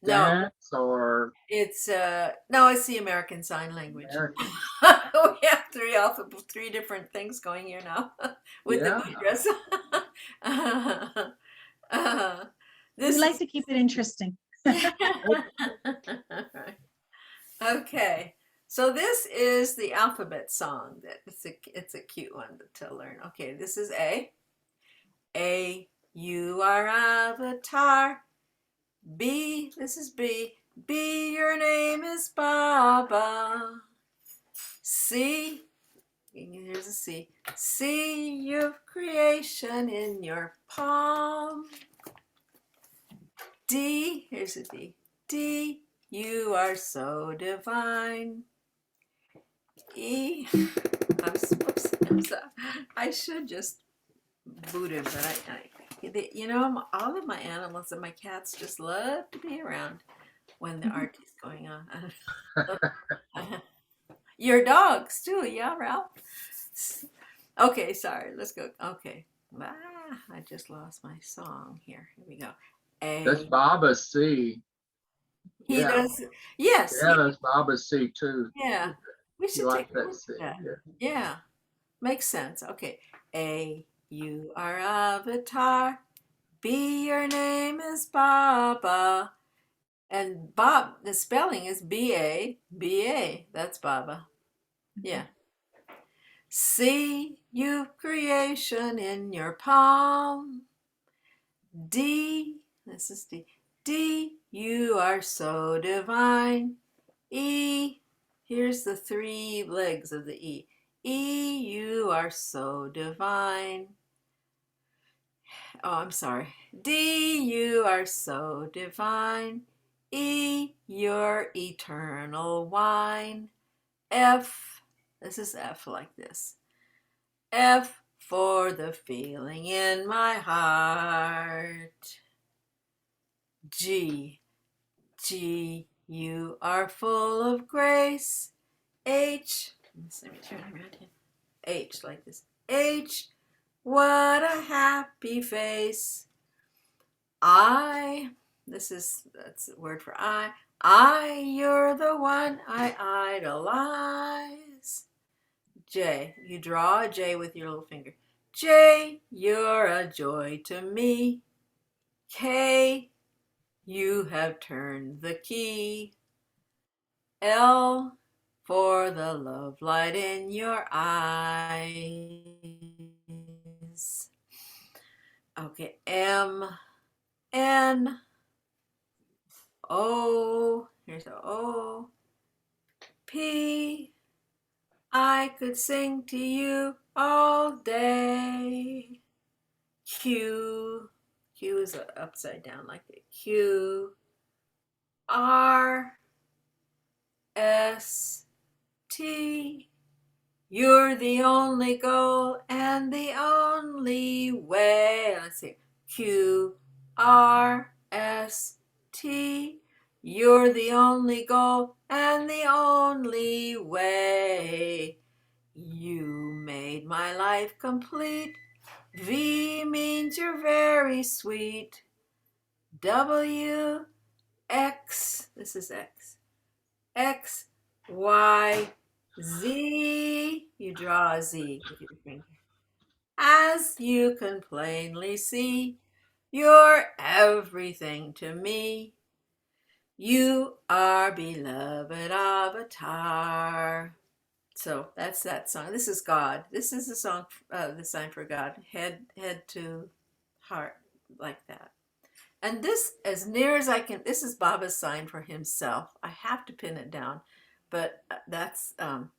No, dance or it's it's the American Sign Language. American? We have three different things going here now with Yeah. the mudras. We like to keep it interesting. Okay, so this is the alphabet song. It's a cute one to learn. Okay, this is A. A, you are avatar. B, this is B. B, your name is Baba. C, here's a C. C, you've creation in your palm. D, here's a D. D, you are so divine. E, I'm sorry. I should just boot him, but all of my animals and my cats just love to be around when the artie's going on. Your dogs too, yeah, Ralph? Okay, sorry, let's go. Okay. I just lost my song here. Here we go. A. That's Baba's C. He Yeah. does. Yes. Yeah, that's Baba's C too. Yeah. We should You like take a that look C? at that. Yeah. Yeah. Makes sense. Okay. A. You are avatar. B. Your name is Baba. And Bob, the spelling is B-A. B-A. That's Baba. Yeah. C, you've creation in your palm. D, this is D. D, you are so divine. E, here's the three legs of the E. E, you are so divine. Oh, I'm sorry. D, you are so divine. E, you're eternal wine. F, this is F like this. F for the feeling in my heart. G, G, you are full of grace. H, let me turn around here. H like this. H, what a happy face. I, that's the word for I. You're the one I idolize. J, you draw a J with your little finger. J, you're a joy to me. K, you have turned the key. L, for the love light in your eyes. Okay, M, N, O, here's the O, P, I could sing to you all day. Q, Q is upside down like that. Q, R, S, T, you're the only goal and the only way. Let's see. Q, R, S, T, you're the only goal and the only way. You made my life complete. V means you're very sweet. W, X, this is X. X, Y, Z, you draw a Z with your finger. As you can plainly see, you're everything to me. You are beloved avatar. So that's that song. This is God. This is the song, the sign for God. Head to heart, like that. And this, as near as I can, this is Baba's sign for himself. I have to pin it down, but that's, I'm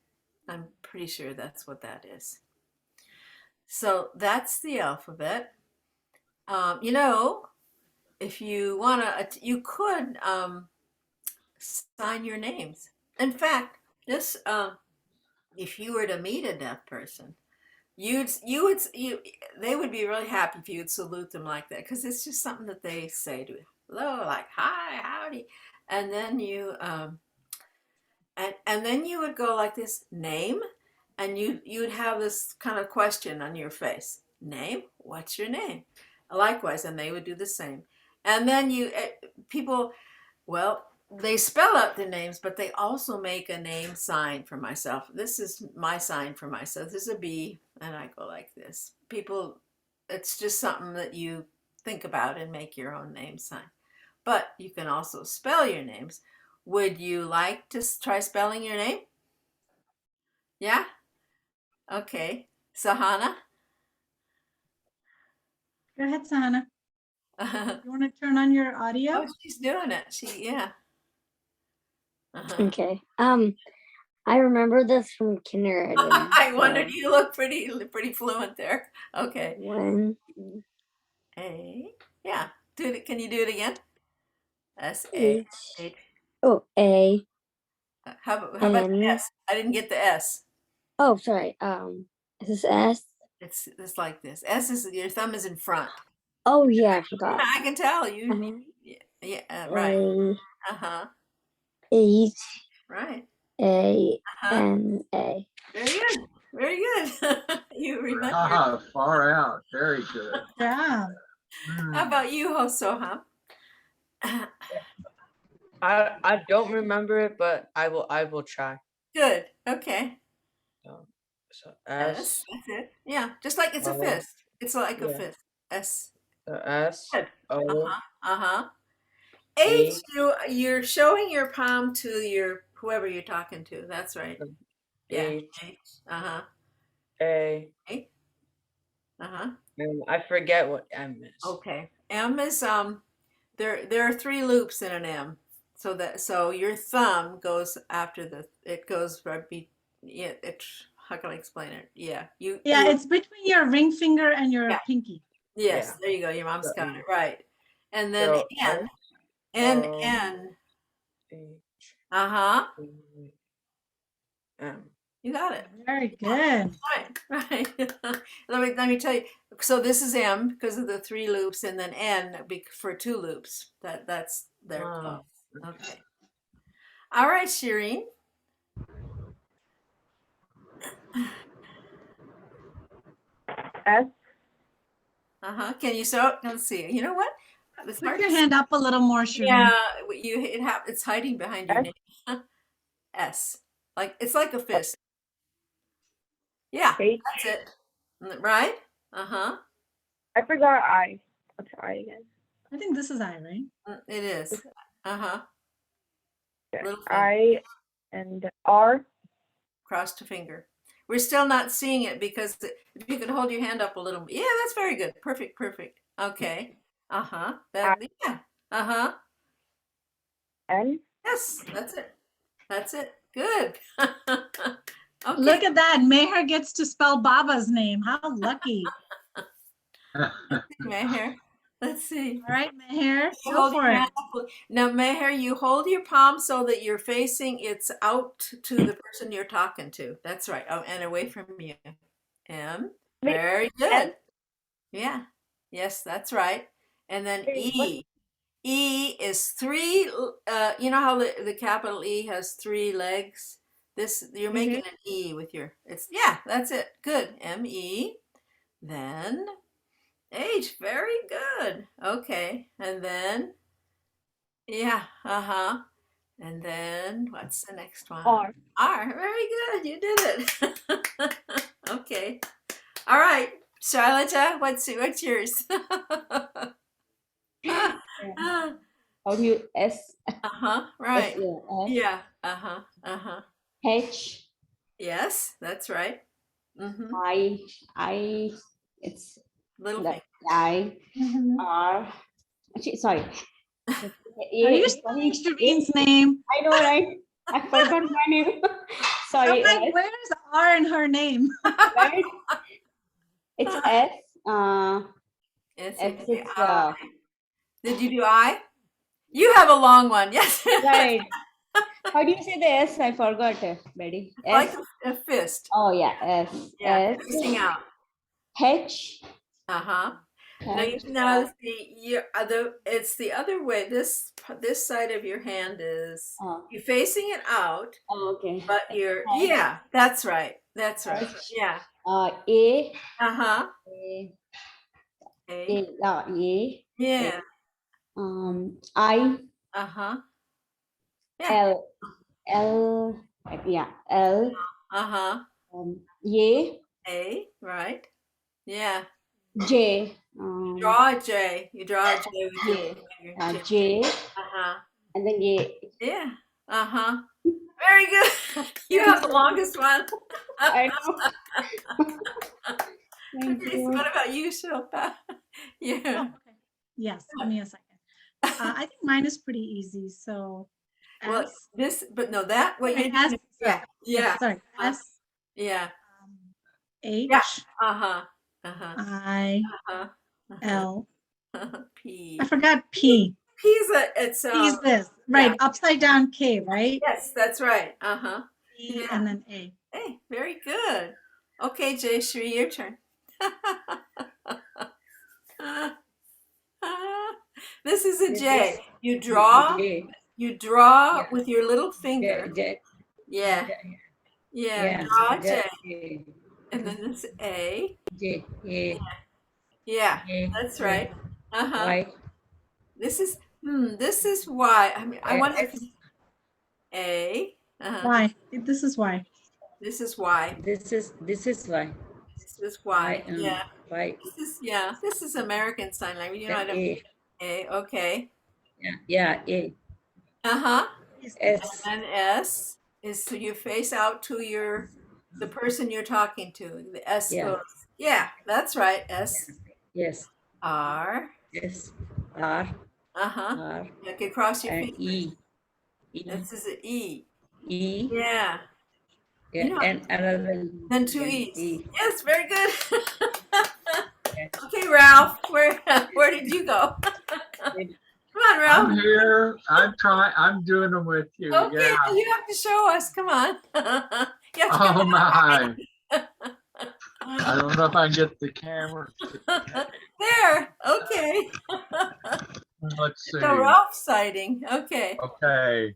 pretty sure that's what that is. So that's the alphabet. You know, if you want to, you could sign your names. In fact, this, if you were to meet a deaf person, they would be really happy if you would salute them like that, because it's just something that they say to hello, like hi, howdy, and then you and then you would go like this, name, and you'd have this kind of question on your face, name, what's your name? Likewise, and they would do the same, and then people, well, they spell out their names, but they also make a name sign for myself. This is my sign for myself. This is a B, and I go like this. People, it's just something that you think about and make your own name sign. But you can also spell your names. Would you like to try spelling your name? Yeah? Okay. Sahana? Go ahead, Sahana. You want to turn on your audio? Oh, she's doing it. Yeah. Okay. I remember this from kindergarten. I wondered, you look pretty fluent there. Okay. When A, yeah. Do it. Can you do it again? S-A-H. Oh, A. How about the S? I didn't get the S. Oh, sorry. Is this S? It's like this. S is, your thumb is in front. Oh yeah, I forgot. I can tell you. Yeah, right. A. H. Right. A. N. A. Very good. Very good. You remember. Far out. Very good. Yeah. How about you, Soham? I don't remember it, but I will try. Good. Okay. So S. That's it. Yeah, just like it's a fist. It's like a fist. S. S. Good. O. H. You're showing your palm to whoever you're talking to. That's right. Yeah. H. H. A. A. Uh-huh. I forget what M is. Okay. M is there are 3 loops in an M. So your thumb goes after it goes right yeah, how can I explain it? Yeah. It's between your ring finger and your Yeah. pinky. Yes, Yeah. there you go. Your mom's got it right. And then So N. S, N. H, Uh-huh. M. You got it. Very good. Right. Let me tell you. So this is M because of the 3 loops, and then N for 2 loops. That's their close. Okay. All right, Shireen. S. Uh-huh. Can you show it? Let's see. You know what? It's Put hard your to hand up a little more, Shireen. Yeah, it's hiding behind your name. S. It's like a fist. Yeah, H. that's it. Right? Uh-huh. I forgot I. What's I again? I think this is I, right? It is. Uh-huh. Okay. Little finger. I and R. Crossed a finger. We're still not seeing it because if you could hold your hand up a little. Yeah, that's very good. Perfect. Okay. Uh-huh. Yeah. Uh-huh. N. Yes, that's it. Good. Okay. Look at that. Meher gets to spell Baba's name. How lucky. Meher. Let's see. All right, Meher, You go hold for your it. hand up. Now, Meher, you hold your palm so that you're facing it's out to the person you're talking to. That's right. Oh, and away from you. M. Very good. Yeah. Yes, that's right. And then E. E is 3. You know how the capital E has 3 legs? You're making an E with that's it. Good. M-E. Then H. Very good. Okay. And then, yeah. Uh-huh. And then what's the next one? R. R. Very good. You did it. Okay. All right. Charlotte, what's yours? How do you S? Right. S. Yeah. H. Yes, that's right. Mm-hmm. I. It's Little the finger. I. R. Actually, sorry. Are you spelling Shireen's name? I know, right? I forgot my name. Sorry. I'm like, where's R in her name? Right? It's S. It's I. Did you do I? You have a long one. Yes. Right. How do you say the S? I forgot, Betty. S. Like a fist. Oh yeah, S. Yeah. S. Facing out. H. Uh-huh. Now it's the other way. This side of your hand is you're facing it out. Oh, okay. But that's right. That's right. Yeah. A. Uh-huh. A. A. A. Yeah. I. Uh-huh. Yeah. L. Yeah. L. Uh-huh. A. Right. Yeah. J. Draw a J. You draw a J with your finger. J. Uh-huh. And then A. Yeah. Uh-huh. Very good. You have the longest one. I know. Okay, so what about you, Shilpa? Yeah. Oh, okay. Yes, give me a second. I think mine is pretty easy. So, Well, what you S. Yeah. Sorry, S. Yeah. H. Uh-huh. Uh-huh. I. Uh-huh. L. P. I forgot P. P is this. Right. Upside down K, right? Yes, that's right. Uh-huh. P and then A. Hey, very good. Okay, Jay Shri, your turn. This is a J. You draw with your little finger. Yeah. Draw J. And then this A. J. A. Yeah, that's right. Uh-huh. This is Y. I mean, I wonder if A. Y. This is Y. This is Y. This is Y. This is Y. Yeah. Y. This is American Sign Language. You know, I don't. A. Okay. Yeah. A. Uh-huh. S. And S is so you face out to your the person you're talking to. The S Yeah. goes. Yeah, that's right. S Yes. R. Yes. R. Uh-huh. R. Like across your And fingers. E. E. This is an E. E. Yeah. Yeah. You know, And another then two yeah, E's. E. Yes, very good. Yeah. Okay, Ralph, where did you go? Come on, I'm Ralph. here. I'm doing them with you. Okay, Yeah. you have to show us. Come on. You have to Oh come my. I don't know if I can get the camera. there. Okay. Let's see. So Ralph sighting. Okay. Okay.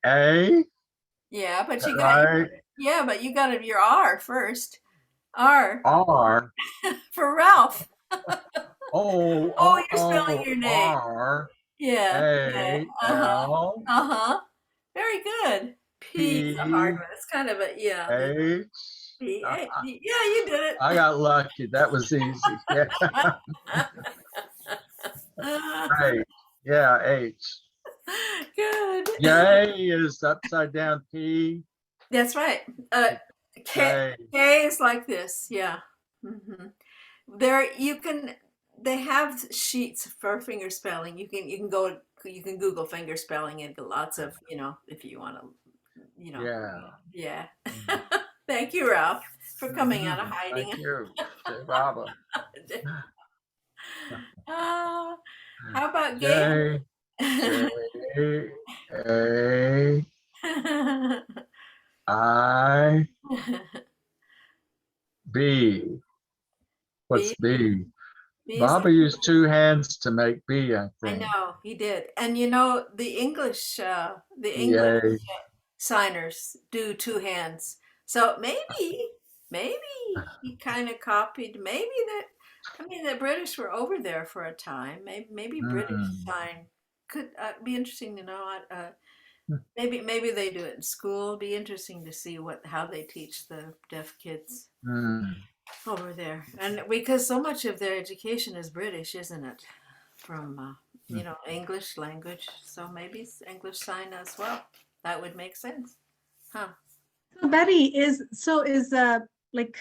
A. Yeah, but you Right. got your R first. R R. for Ralph. O. Oh, you're spelling your name. R. Yeah. A. L. Uh-huh. Very good. P is a hard one. It's kind of a H. P. Yeah, you did it. I got lucky. That was easy. Yeah. Right. Yeah. H. Good. J is upside down P. That's right. K is like this. Yeah. Mm-hmm. They have sheets for finger spelling. You can Google finger spelling and get lots of, if you want to, yeah. Thank you, Ralph, for coming out of hiding. Thank you, Baba. How about Gail? J, A, I, B. What's B? Baba used two hands to make B, I think. I know he did, and the English signers do two hands. So maybe he kind of copied. Maybe the British were over there for a time. Maybe British sign could be interesting to know. Maybe they do it in school. It'd be interesting to see how they teach the deaf kids over there, and because so much of their education is British, isn't it? From English language, so maybe it's English sign as well. That would make sense, huh? So Betty, is like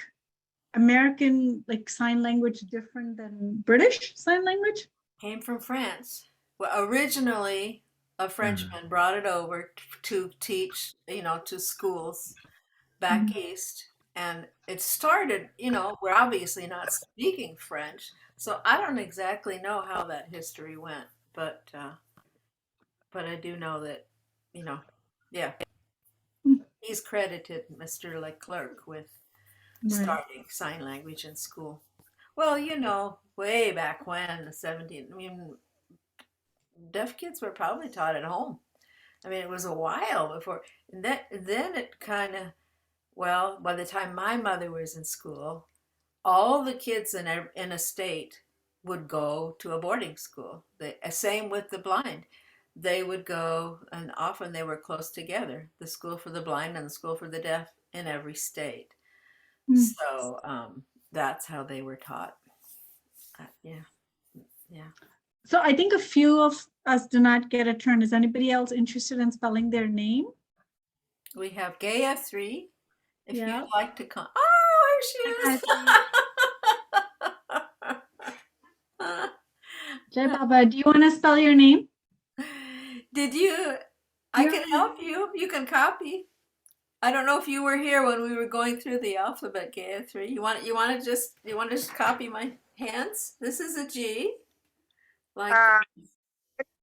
American sign language different than British sign language? Came from France. Well, originally a Frenchman brought it over to teach, to schools back east. And it started, we're obviously not speaking French, so I don't exactly know how that history went, but I do know that, yeah, he's credited Mr. Leclerc with starting sign language in school. Well, way back when, the 17th, deaf kids were probably taught at home. It was a while before, and then it kind of, well, by the time my mother was in school, all the kids in a state would go to a boarding school. Same with the blind. They would go, and often they were close together, the school for the blind and the school for the deaf in every state. So that's how they were taught. Yeah. So I think a few of us do not get a turn. Is anybody else interested in spelling their name? We have Gaia 3. If you'd like to come. Oh, here she is. Jai Baba, do you want to spell your name? I can help you. You can copy. I don't know if you were here when we were going through the alphabet, Gaia 3. You want to just copy my hands? This is a G.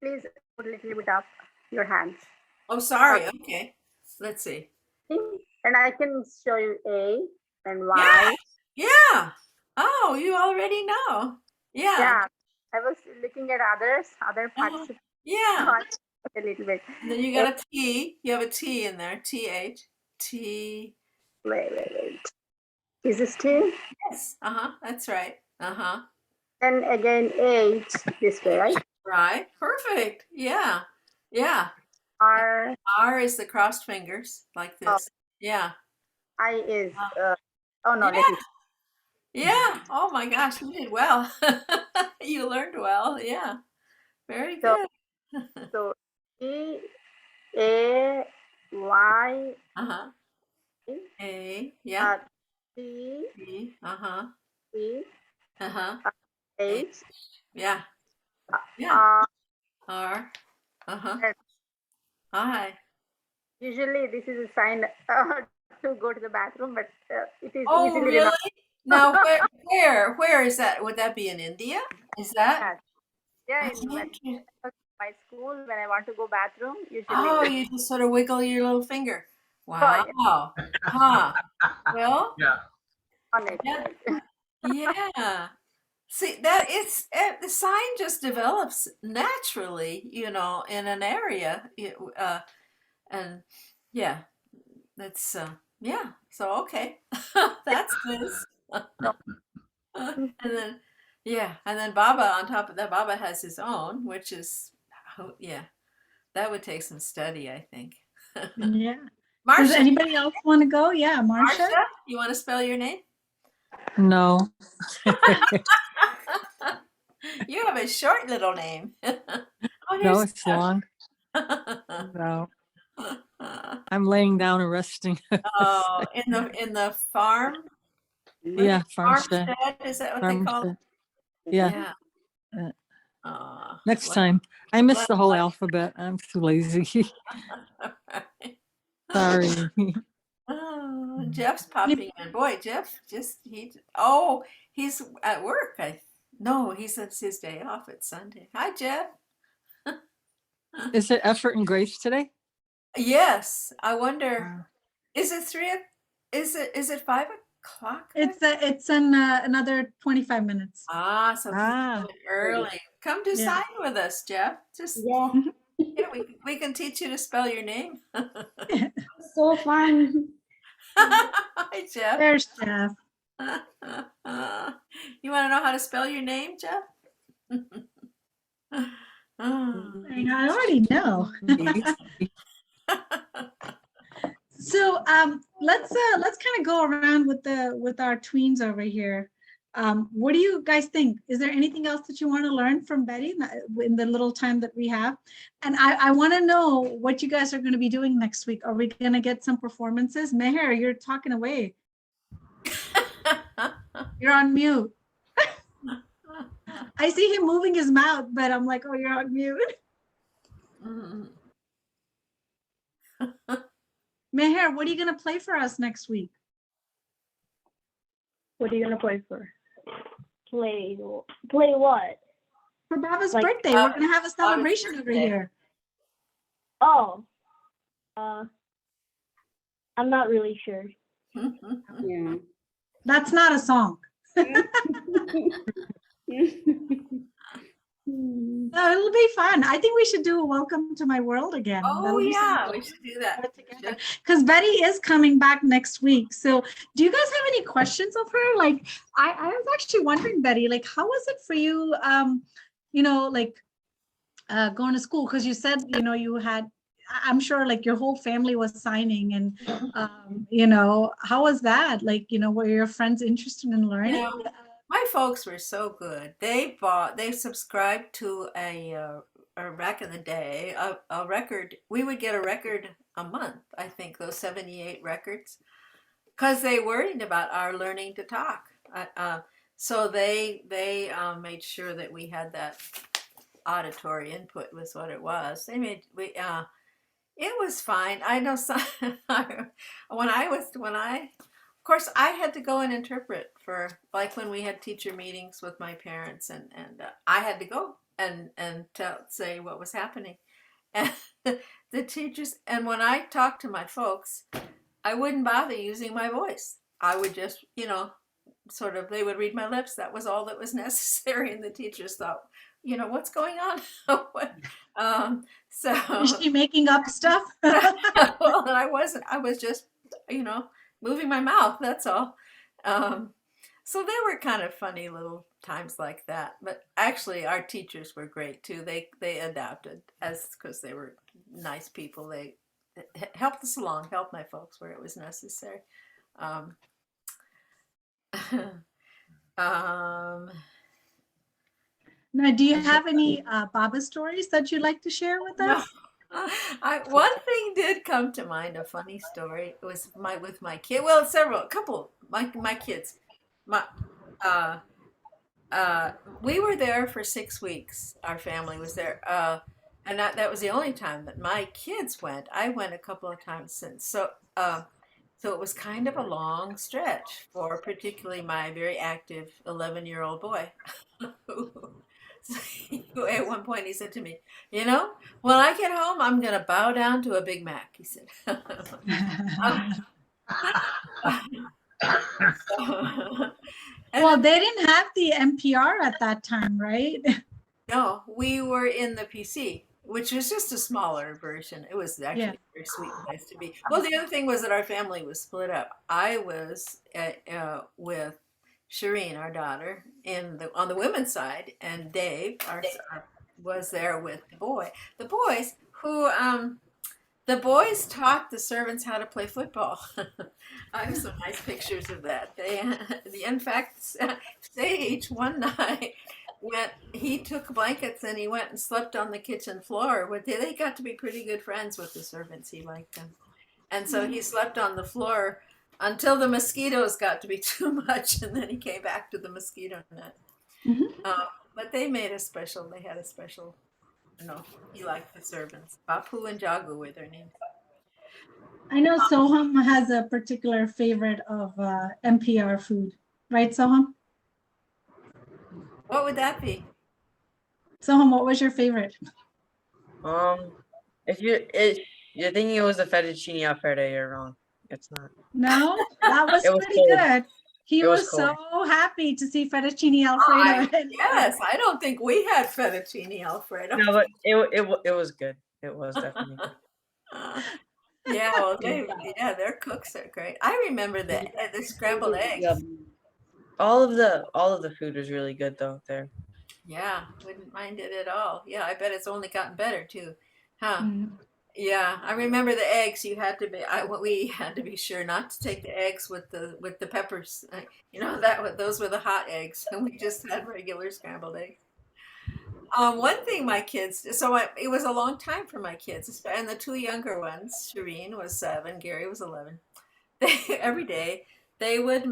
Please put a little bit up your hands. Oh, sorry. Okay. Let's see. And I can show you A and Y. Yeah. Oh, you already know. Yeah. Yeah. I was looking at other participants. Yeah. A little bit. And then you got a T. You have a T in there. TH. T. Wait. Is this T? Yes. That's right. And again H this way, right? Right. Perfect. Yeah. R is the crossed fingers like this. Oh. Yeah. I is Yeah. Oh my gosh, you did well. You learned well. Yeah. Very good. So E A Y A, yeah. T, B, uh-huh. E, Uh-huh. H, Yeah. Yeah. R, R, uh-huh. S. I. Usually, this is a sign to go to the bathroom, but it is Oh, easily really? remembered. Now, where is that? Would that be in India? Is that? Yeah, Oh, in my school, when I want to go bathroom, usually oh, you just sort of wiggle your little finger. oh, yeah, Wow. Huh. Well, Yeah. on it. yeah. Right? Yeah. See, that the sign just develops naturally, in an area. And yeah, that's yeah. So okay, that's this. And then yeah, and then Baba on top of that, Baba has his own, which is yeah, that would take some study, I think. Yeah. Does Marcia, anybody else want to go? Yeah, Marcia. Marcia, you want to spell your name? No. You have a short little name. Oh, No, here's it's long. No. I'm laying down and resting. Oh, in the farm? Yeah, farmstead. Farmstead, is that what they call it? Yeah. Next Well, time. I missed the well, whole alphabet. I'm too lazy. Sorry. Oh, Jeff's popping in. Boy, Jeff he's at work. No, it's his day off. It's Sunday. Hi, Jeff. Is it effort and grace today? Yes, I wonder. Is it Is it 5 o'clock? It's in another 25 minutes. So he's coming early. Come to sign with us, Jeff. Just Yeah. yeah, we can teach you to spell your name. So fun. Hi, Jeff. There's Jeff. You want to know how to spell your name, Jeff? I already know. So let's kind of go around with our tweens over here. What do you guys think? Is there anything else that you want to learn from Betty in the little time that we have? And I want to know what you guys are going to be doing next week. Are we going to get some performances? Meher, you're talking away. You're on mute. I see him moving his mouth, but I'm like, oh, you're on mute. Meher, what are you going to play for us next week? What are you going to play for? Play what? For Baba's birthday. We're going to have a celebration over here. Oh. I'm not really sure. Yeah. That's not a song. No, it'll be fun. I think we should do a Welcome to My World again. Oh, yeah, we should do that. Because Betty is coming back next week. So do you guys have any questions of her? Like, I was actually wondering, Betty, like, how was it for you, going to school? Because you said, you had, I'm sure, like, your whole family was signing. And, how was that? Like, were your friends interested in learning? My folks were so good. They subscribed to back in the day, a record. We would get a record a month, I think, those 78 records, because they worried about our learning to talk. So they made sure that we had that auditory input was what it was. It was fine. I know some, of course, I had to go and interpret for, like, when we had teacher meetings with my parents, and I had to go and say what was happening. And the teachers, and when I talked to my folks, I wouldn't bother using my voice. I would just, sort of, they would read my lips. That was all that was necessary. And the teachers thought, what's going on? So is she making up stuff? Well, I wasn't. I was just, moving my mouth, that's all. So there were kind of funny little times like that. But actually, our teachers were great too. They adapted because they were nice people. They helped us along, helped my folks where it was necessary. Now, do you have any Baba stories that you'd like to share with us? One thing did come to mind, a funny story. It was with my kid. Well, a couple. My kids. My uh, uh, we were there for 6 weeks. Our family was there, and that was the only time that my kids went. I went a couple of times since. So it was kind of a long stretch for particularly my very active 11-year-old boy. So at one point he said to me, when I get home, I'm going to bow down to a Big Mac, he said. Well, they didn't have the NPR at that time, right? No, we were in the PC, which was just a smaller version. It was actually Yeah. a very sweet place to be. Well, the other thing was that our family was split up. I was with Shireen, our daughter, on the women's side, and Dave was there with the boy. The boys taught the servants how to play football. I have some nice pictures of that. In fact, Sage one night he took blankets and he went and slept on the kitchen floor. They got to be pretty good friends with the servants. He liked them. And so he slept on the floor until the mosquitoes got to be too much, and then he came back to the mosquito net. But they had a special, he liked the servants. Bapu and Jagu were their names. I know Soham has a particular favorite of NPR food, right, Soham? What would that be? Soham, what was your favorite? If you're thinking it was the fettuccine alfredo, you're wrong. It's not. No, that was pretty good. He was so happy to see fettuccine alfredo. Yes, I don't think we had fettuccine alfredo. No, but it was good. It was definitely good. Yeah, well, their cooks are great. I remember the scrambled eggs. All of the food was really good though there. Yeah, wouldn't mind it at all. Yeah, I bet it's only gotten better too, huh? Yeah, I remember the eggs. We had to be sure not to take the eggs with the peppers. Those were the hot eggs, and we just had regular scrambled eggs. One thing my kids, it was a long time for my kids, and the two younger ones, Shireen was 7, Gary was 11. Every day they would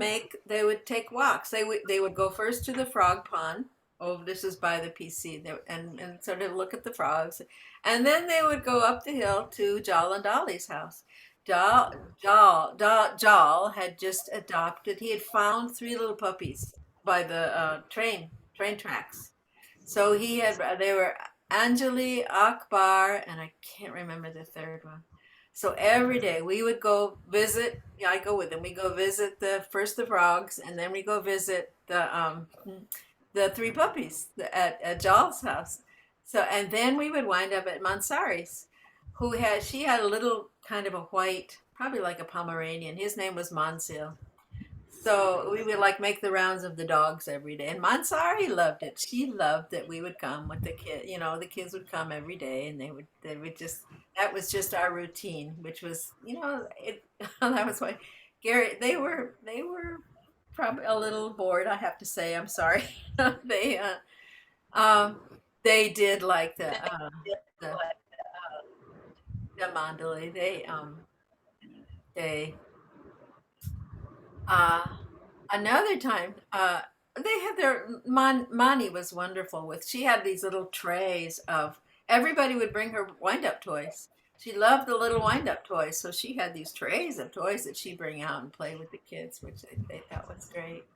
take walks. They would go first to the frog pond. Oh, this is by the PC, and sort of look at the frogs, and then they would go up the hill to Jal and Dolly's house. Jal had just adopted. He had found 3 little puppies by the train tracks. So they were Anjali, Akbar, and I can't remember the third one. So every day we would go visit. Yeah, I go with them. We go visit the frogs, and then we go visit the 3 puppies at Jal's house. So, and then we would wind up at Mansari's, she had a little kind of a white, probably like a Pomeranian. His name was Mansil. So we would make the rounds of the dogs every day. And Mansari loved it. She loved that we would come with the kid. The kids would come every day, and they would just, that was just our routine, which was, that was why Gary, they were probably a little bored, I have to say. I'm sorry. They did like the mandalay. Another time, they had Mani was wonderful she had these little trays of, everybody would bring her wind-up toys. She loved the little wind-up toys, so she had these trays of toys that she'd bring out and play with the kids, which they thought was great.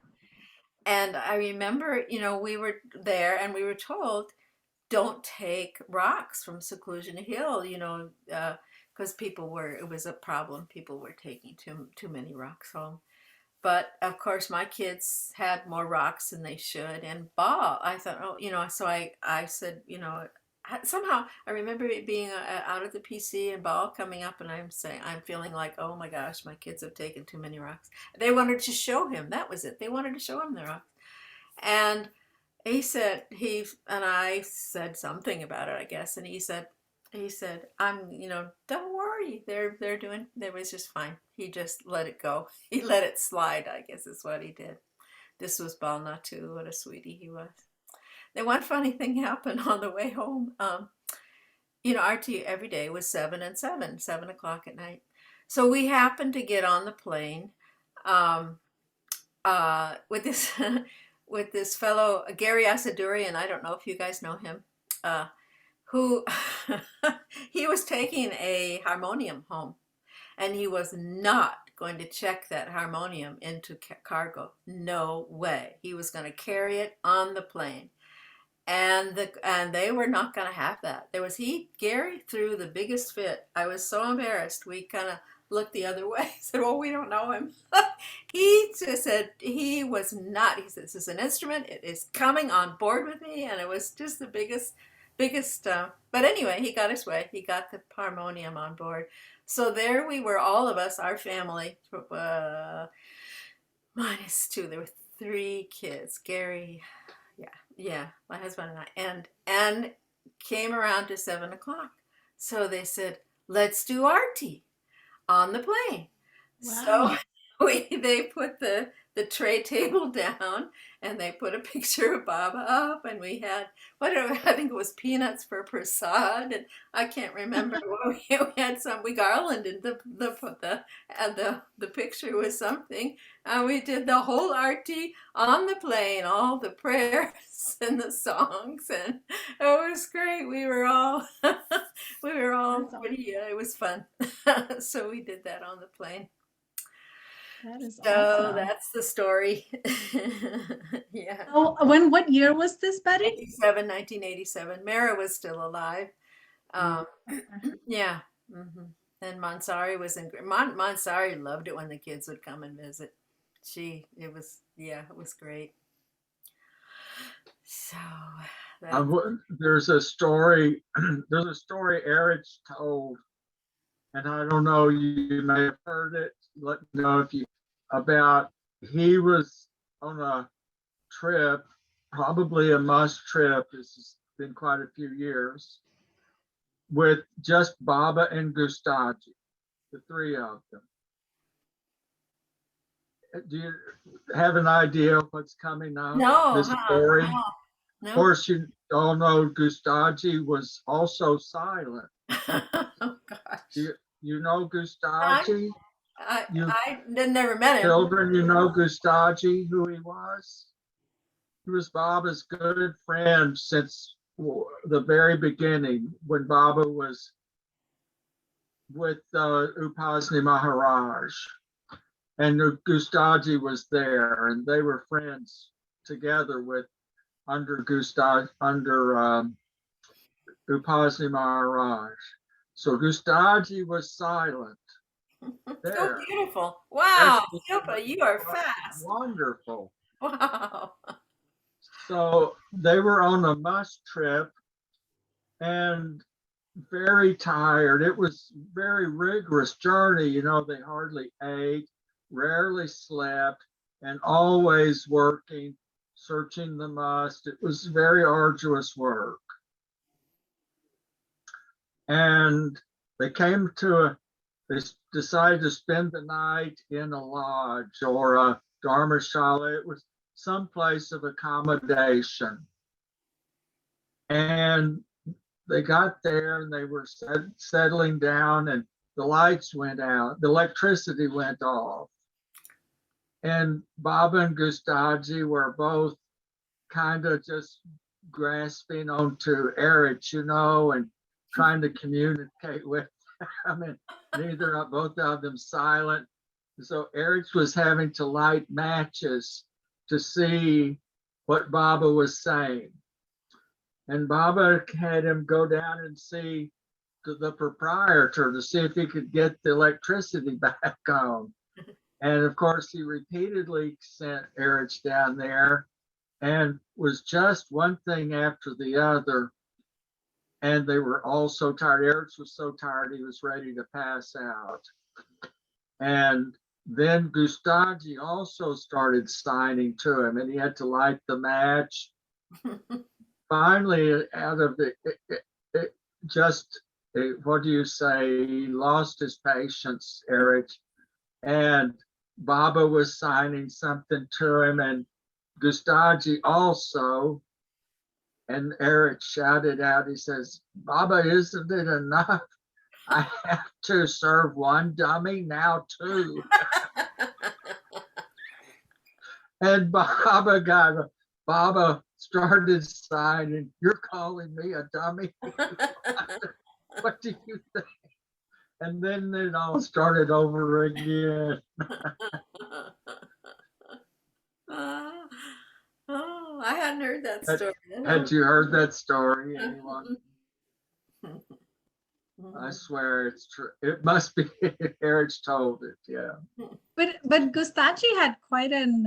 And I remember, we were there and we were told, don't take rocks from Seclusion Hill, because it was a problem. People were taking too many rocks home. But of course, my kids had more rocks than they should. And ball, I thought, so I said, somehow I remember it being out at the PC and ball coming up, and I'm feeling like, oh my gosh, my kids have taken too many rocks. They wanted to show him. That was it. They wanted to show him the rocks. And I said something about it, I guess. And he said, don't worry. They was just fine. He just let it go. He let it slide, I guess is what he did. This was Balnatu. What a sweetie he was. Then one funny thing happened on the way home. our tea every day was 7 and 7 o'clock at night. So we happened to get on the plane with this with this fellow Gary Asadurian. I don't know if you guys know him. Who he was taking a harmonium home, and he was not going to check that harmonium into cargo. No way. He was going to carry it on the plane. And they were not going to have that. Gary threw the biggest fit. I was so embarrassed. We kind of looked the other way. Said, "Well, we don't know him." He just said he was not. He said, "This is an instrument. It is coming on board with me," and it was just the biggest. But anyway, he got his way. He got the harmonium on board. So there we were, all of us, our family, minus two. There were 3 kids. Gary. Yeah, my husband and I, and came around to 7 o'clock. So they said, "Let's do arty on the plane." Wow. So they put the tray table down, and they put a picture of Baba up, and we had I think it was peanuts for prasad, and I can't remember. We had we garlanded the picture with something, and we did the whole arty on the plane, all the prayers and the songs, and it was great. We were all pretty. It was fun. So we did that on the plane. That is So awesome. that's the story. Yeah. Oh, what year was this, Betty? 1987. Mara was still alive. Yeah. And Mansari was Mansari loved it when the kids would come and visit. It was great. So there's a story Eric told, and I don't know, you may have heard it. Let me know if you about. He was on a trip, probably a must trip. This has been quite a few years, with just Baba and Gustaji, the 3 of them. Do you have an idea of what's coming up? No, This story. No. Of course, you all know Gustaji was also silent. Oh gosh. You know Gustaji? I never met him. Children, you know Gustaji, who he was? He was Baba's good friend since the very beginning, when Baba was with Upasni Maharaj. And Gustaji was there, and they were friends together under Upasni Maharaj. So Gustaji was silent. There. Oh, beautiful. Wow, Yopa, you are fast. Wonderful. Wow. So they were on a must trip and very tired. It was a very rigorous journey. They hardly ate, rarely slept, and always working, searching the must. It was very arduous work. And they decided to spend the night in a lodge or a dharmashala. It was some place of accommodation. And they got there and they were settling down, and the lights went out, the electricity went off. And Baba and Gustaji were both kind of just grasping onto Eric, and trying to communicate with. I mean, both of them silent. So Eric was having to light matches to see what Baba was saying. And Baba had him go down and see the proprietor to see if he could get the electricity back on. And of course, he repeatedly sent Eric down there, and was just one thing after the other. And they were all so tired. Eric was so tired, he was ready to pass out. And then Gustaji also started signing to him, and he had to light the match. Finally, out of what do you say? He lost his patience, Eric. And Baba was signing something to him, and Gustaji also. And Eric shouted out, he says, Baba, isn't it enough? I have to serve one dummy, now two. And Baba started signing, you're calling me a dummy? What do you think? And then it all started over again. Oh, I hadn't heard that story. Had you heard that story, anyone? I swear it's true. It must be. Eric's told it, yeah. But Gustachi had quite an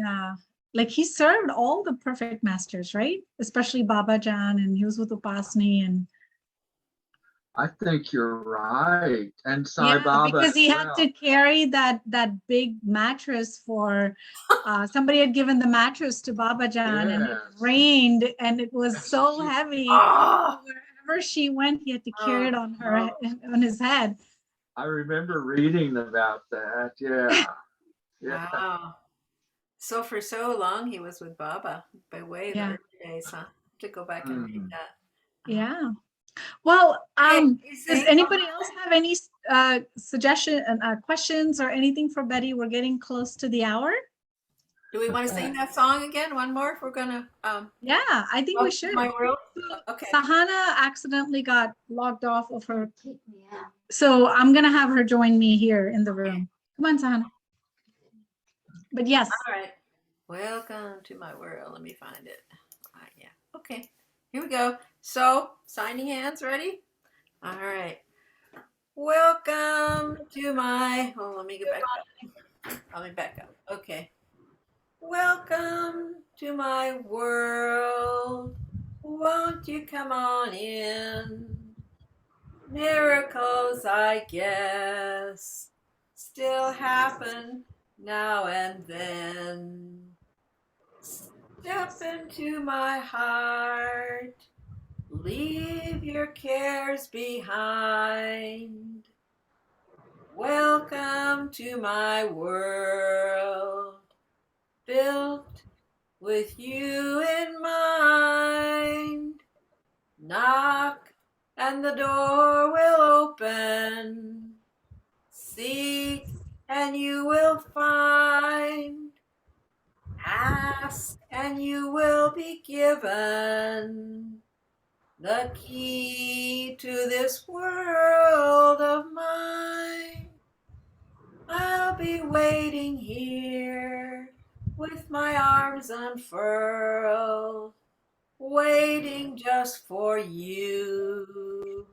like he served all the perfect masters, right? Especially Baba Jan, and he was with Upasni, and I think you're right. And Sai yeah, Baba because he as had well. to carry that big mattress for somebody had given the mattress to Baba Jan, and it Yes. rained, and it was so heavy. Wherever she went, he had to carry it on her on his head. I remember reading about that. Yeah. Yeah. Wow. So for so long he was with Baba by way of the early days, huh? To go back and read that. Yeah. Well, does anybody else have any suggestion, questions or anything for Betty? We're getting close to the hour. Do we want to sing that song again? One more if we're gonna yeah, I think we should. My world? Okay. Sahana accidentally got logged off of her. So I'm gonna have her join me here in the room. Come on, Sahana. But yes. All right. Welcome to my world. Let me find it. Yeah. Okay. Here we go. So, signing hands, ready? All right. Welcome to my. Oh, let me get back up. Let me back up. Okay. Welcome to my world. Won't you come on in? Miracles, I guess, still happen now and then. Step into my heart. Leave your cares behind. Welcome to my world, built with you in mind. Knock and the door will open. Seek and you will find. Ask and you will be given the key to this world of mine. I'll be waiting here with my arms unfurled, waiting just for you.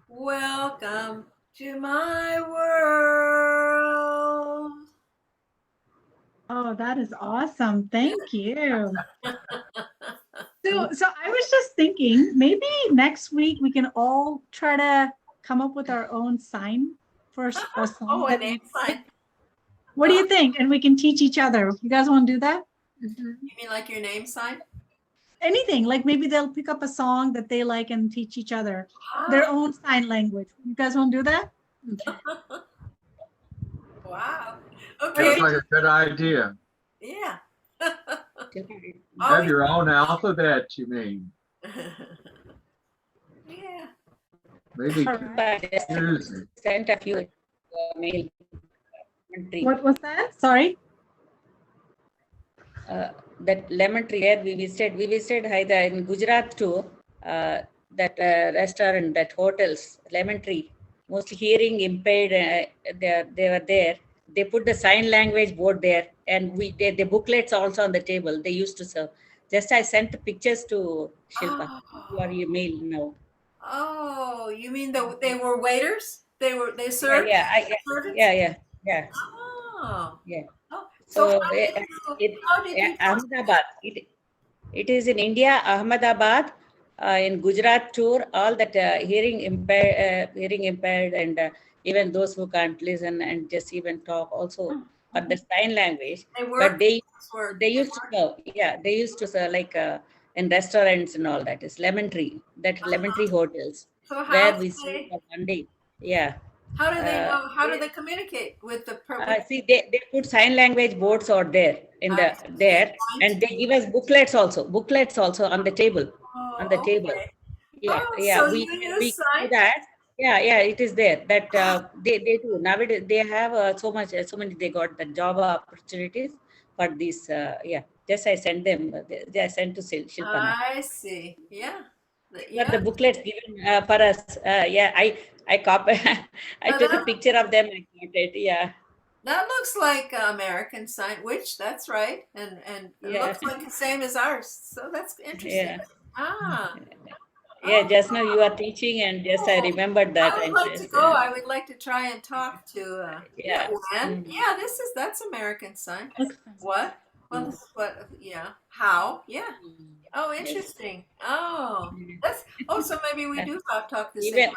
Welcome to my world. Oh, that is awesome. Thank you. So I was just thinking, maybe next week we can all try to come up with our own sign for a song. Oh, a name sign. What do you think? And we can teach each other. You guys want to do that? You mean like your name sign? Anything, like maybe they'll pick up a song that they like and teach each other their own sign language. You guys want to do that? Okay. Wow. Okay. Sounds like a good idea. Yeah. Have your own alphabet, you mean? Yeah. Maybe confusing. Sent a few mail. What was that? Sorry. That lemon tree where we visited Hyderabad in Gujarat too. That restaurant, that hotels, lemon tree, mostly hearing impaired. They were there. They put the sign language board there, and the booklets also on the table. They used to serve. Just I sent the pictures to Shilpa. Your email now. Oh, you mean they were waiters? They served? Yeah. Oh. Yeah. Oh, So how did you Ahmedabad. It is in India, Ahmedabad, in Gujarat tour. All that hearing impaired, and even those who can't listen and just even talk also, but the sign language. But they used to serve. Yeah, they used to serve like in restaurants and all that. It's lemon tree. That lemon tree hotels So where we stayed for one day. Yeah. How do they know? How do they communicate with the See, they put sign language boards out there in the there, and they give us booklets also on the table. On the table. Yeah, yeah. So we you we use do sign? that. Yeah, yeah. It is there that they do nowadays. They have so many. They got the job opportunities for this. Yeah, just I sent them. They I sent to Shilpa. I see. Yeah. But the booklets given for us. Yeah, I copy. I took a picture of them. I got it. Yeah. That looks like American Sign, which that's right, and it looks like the same as ours. So that's interesting. Yeah. Yeah, just now you are teaching, and just I remembered that. I would like to go. I would like to try and talk to. Yeah. When? Yeah, that's American Sign. What? Well, this is what? Yeah. How? Yeah. Oh, interesting. Oh, that's. Oh, so maybe we do talk the same. Even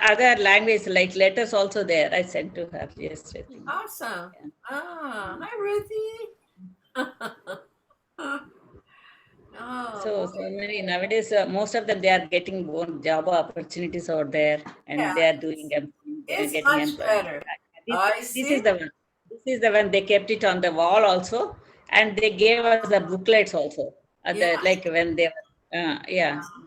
other language like letters also there. I sent to her yesterday. Awesome. Ah, hi Ruthie. So many nowadays, most of them they are getting own job opportunities out there, and they are doing them. It's getting much employed. better. This is the one. This is the one. They kept it on the wall also, and they gave us the booklets also. Like when they were,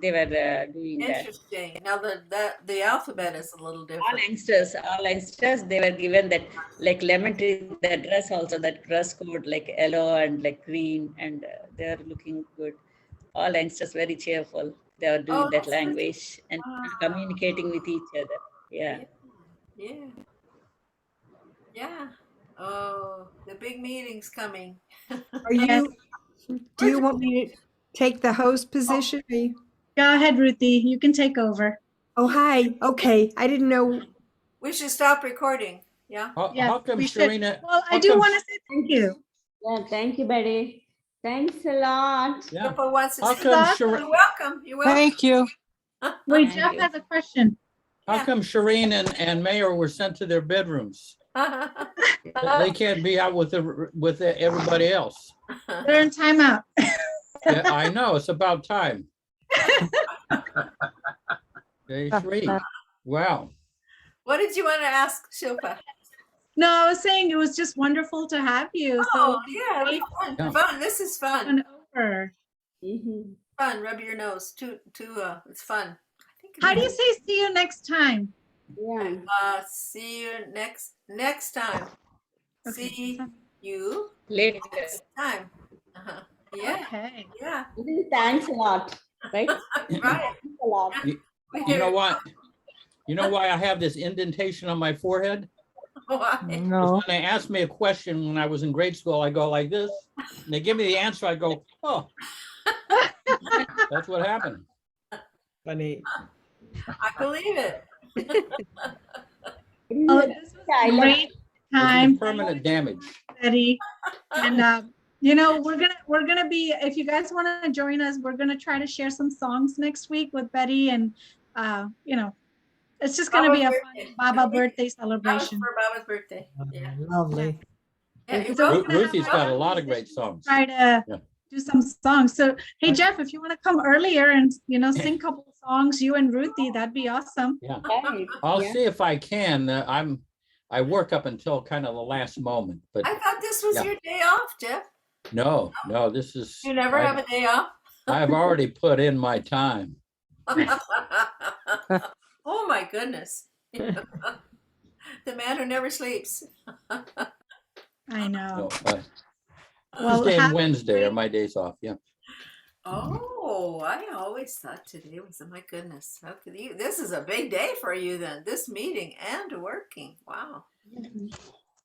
they were doing that. Interesting. Now the alphabet is a little different. All youngsters, they were given that like lemon tree, the dress also, that dress code like yellow and like green, and they are looking good. All youngsters very cheerful. They are doing that language and communicating with each other. Yeah. Yeah. Yeah. Oh, the big meeting's coming. Are you? Do you want me to take the host position? Go ahead, Ruthie. You can take over. Oh, hi. Okay. I didn't know. We should stop recording. Yeah. How come Sharina? Well, I do want to say thank you. Yeah, thank you, Betty. Thanks a lot. Yeah. How come you're welcome. You're welcome. Thank you. Wait, Jeff has a question. How come Shireen and Mayor were sent to their bedrooms? They can't be out with everybody else. They're in timeout. Yeah, I know. It's about time. Day 3. Wow. What did you want to ask, Shilpa? No, I was saying it was just wonderful to have you. Oh, yeah, it'll be fun. Yeah. Fun. This is fun. Over. Fun. Rub your nose. It's fun. How do you say see you next time? Yeah. See you next time. Okay. See you Later. next time. Yeah. Okay. Yeah. Thanks a lot. Right? Right. Thanks a lot. You know what? You know why I have this indentation on my forehead? Why? No. When they asked me a question when I was in grade school, I go like this. And they give me the answer. I go, oh. That's what happened. Funny. I believe it. Oh, this was a great time. Permanent damage. Betty. And we're gonna be, if you guys want to join us, we're gonna try to share some songs next week with Betty, and it's just gonna be a fun Baba birthday celebration. For Baba's birthday. Yeah. Lovely. Ruthie's got a lot of great songs. Try to do some songs. So hey Jeff, if you want to come earlier and sing a couple of songs, you and Ruthie, that'd be awesome. Yeah. I'll see if I can. I work up until kind of the last moment, but I thought this was your day off, Jeff. No, this is. You never have a day off? I've already put in my time. Oh my goodness. The man who never sleeps. I know. No, Tuesday and Wednesday are my days off. Yeah. Oh, I always thought today was, my goodness. How could you? This is a big day for you then. This meeting and working. Wow.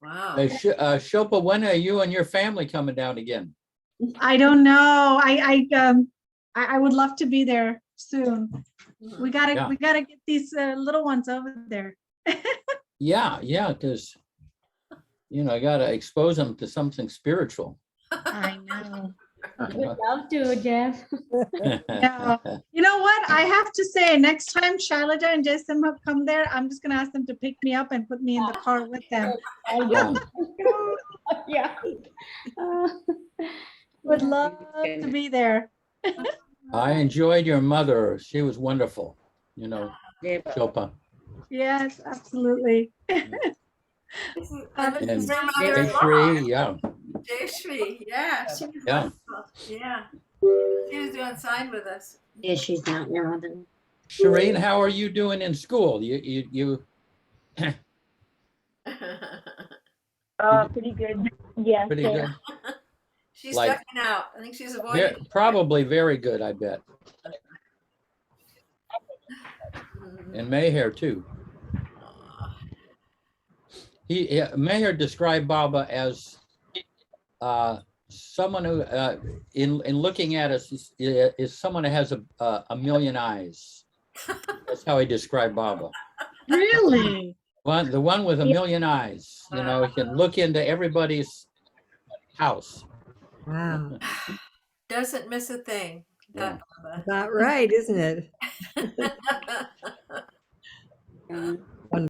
Wow. Shilpa, when are you and your family coming down again? I don't know. I would love to be there soon. We gotta get these little ones over there. Yeah, because I gotta expose them to something spiritual. I know. Would love to, Jeff. Yeah. You know what? I have to say, next time Shailaja and Jason have come there, I'm just gonna ask them to pick me up and put me in the car with them. Yeah. Would love to be there. I enjoyed your mother. She was wonderful. Shilpa. Yes, absolutely. And this is her And mother-in-law. Jayashree, yeah, Jayashree, yeah, she was yeah. wonderful. Yeah, she was doing sign with us. Yeah, she's not your mother. Shireen, how are you doing in school? You Pretty good. Yes, pretty sir. good? She's Like- ducking out. I think she's avoiding. Probably very good, I bet. And Meher too. Meher described Baba as someone who, in looking at us, is someone who has a million eyes. That's how he described Baba. Really? The one with a million eyes. You know, he can look into everybody's house. Wow. Doesn't miss a thing. Yeah. That Baba. About right, isn't it?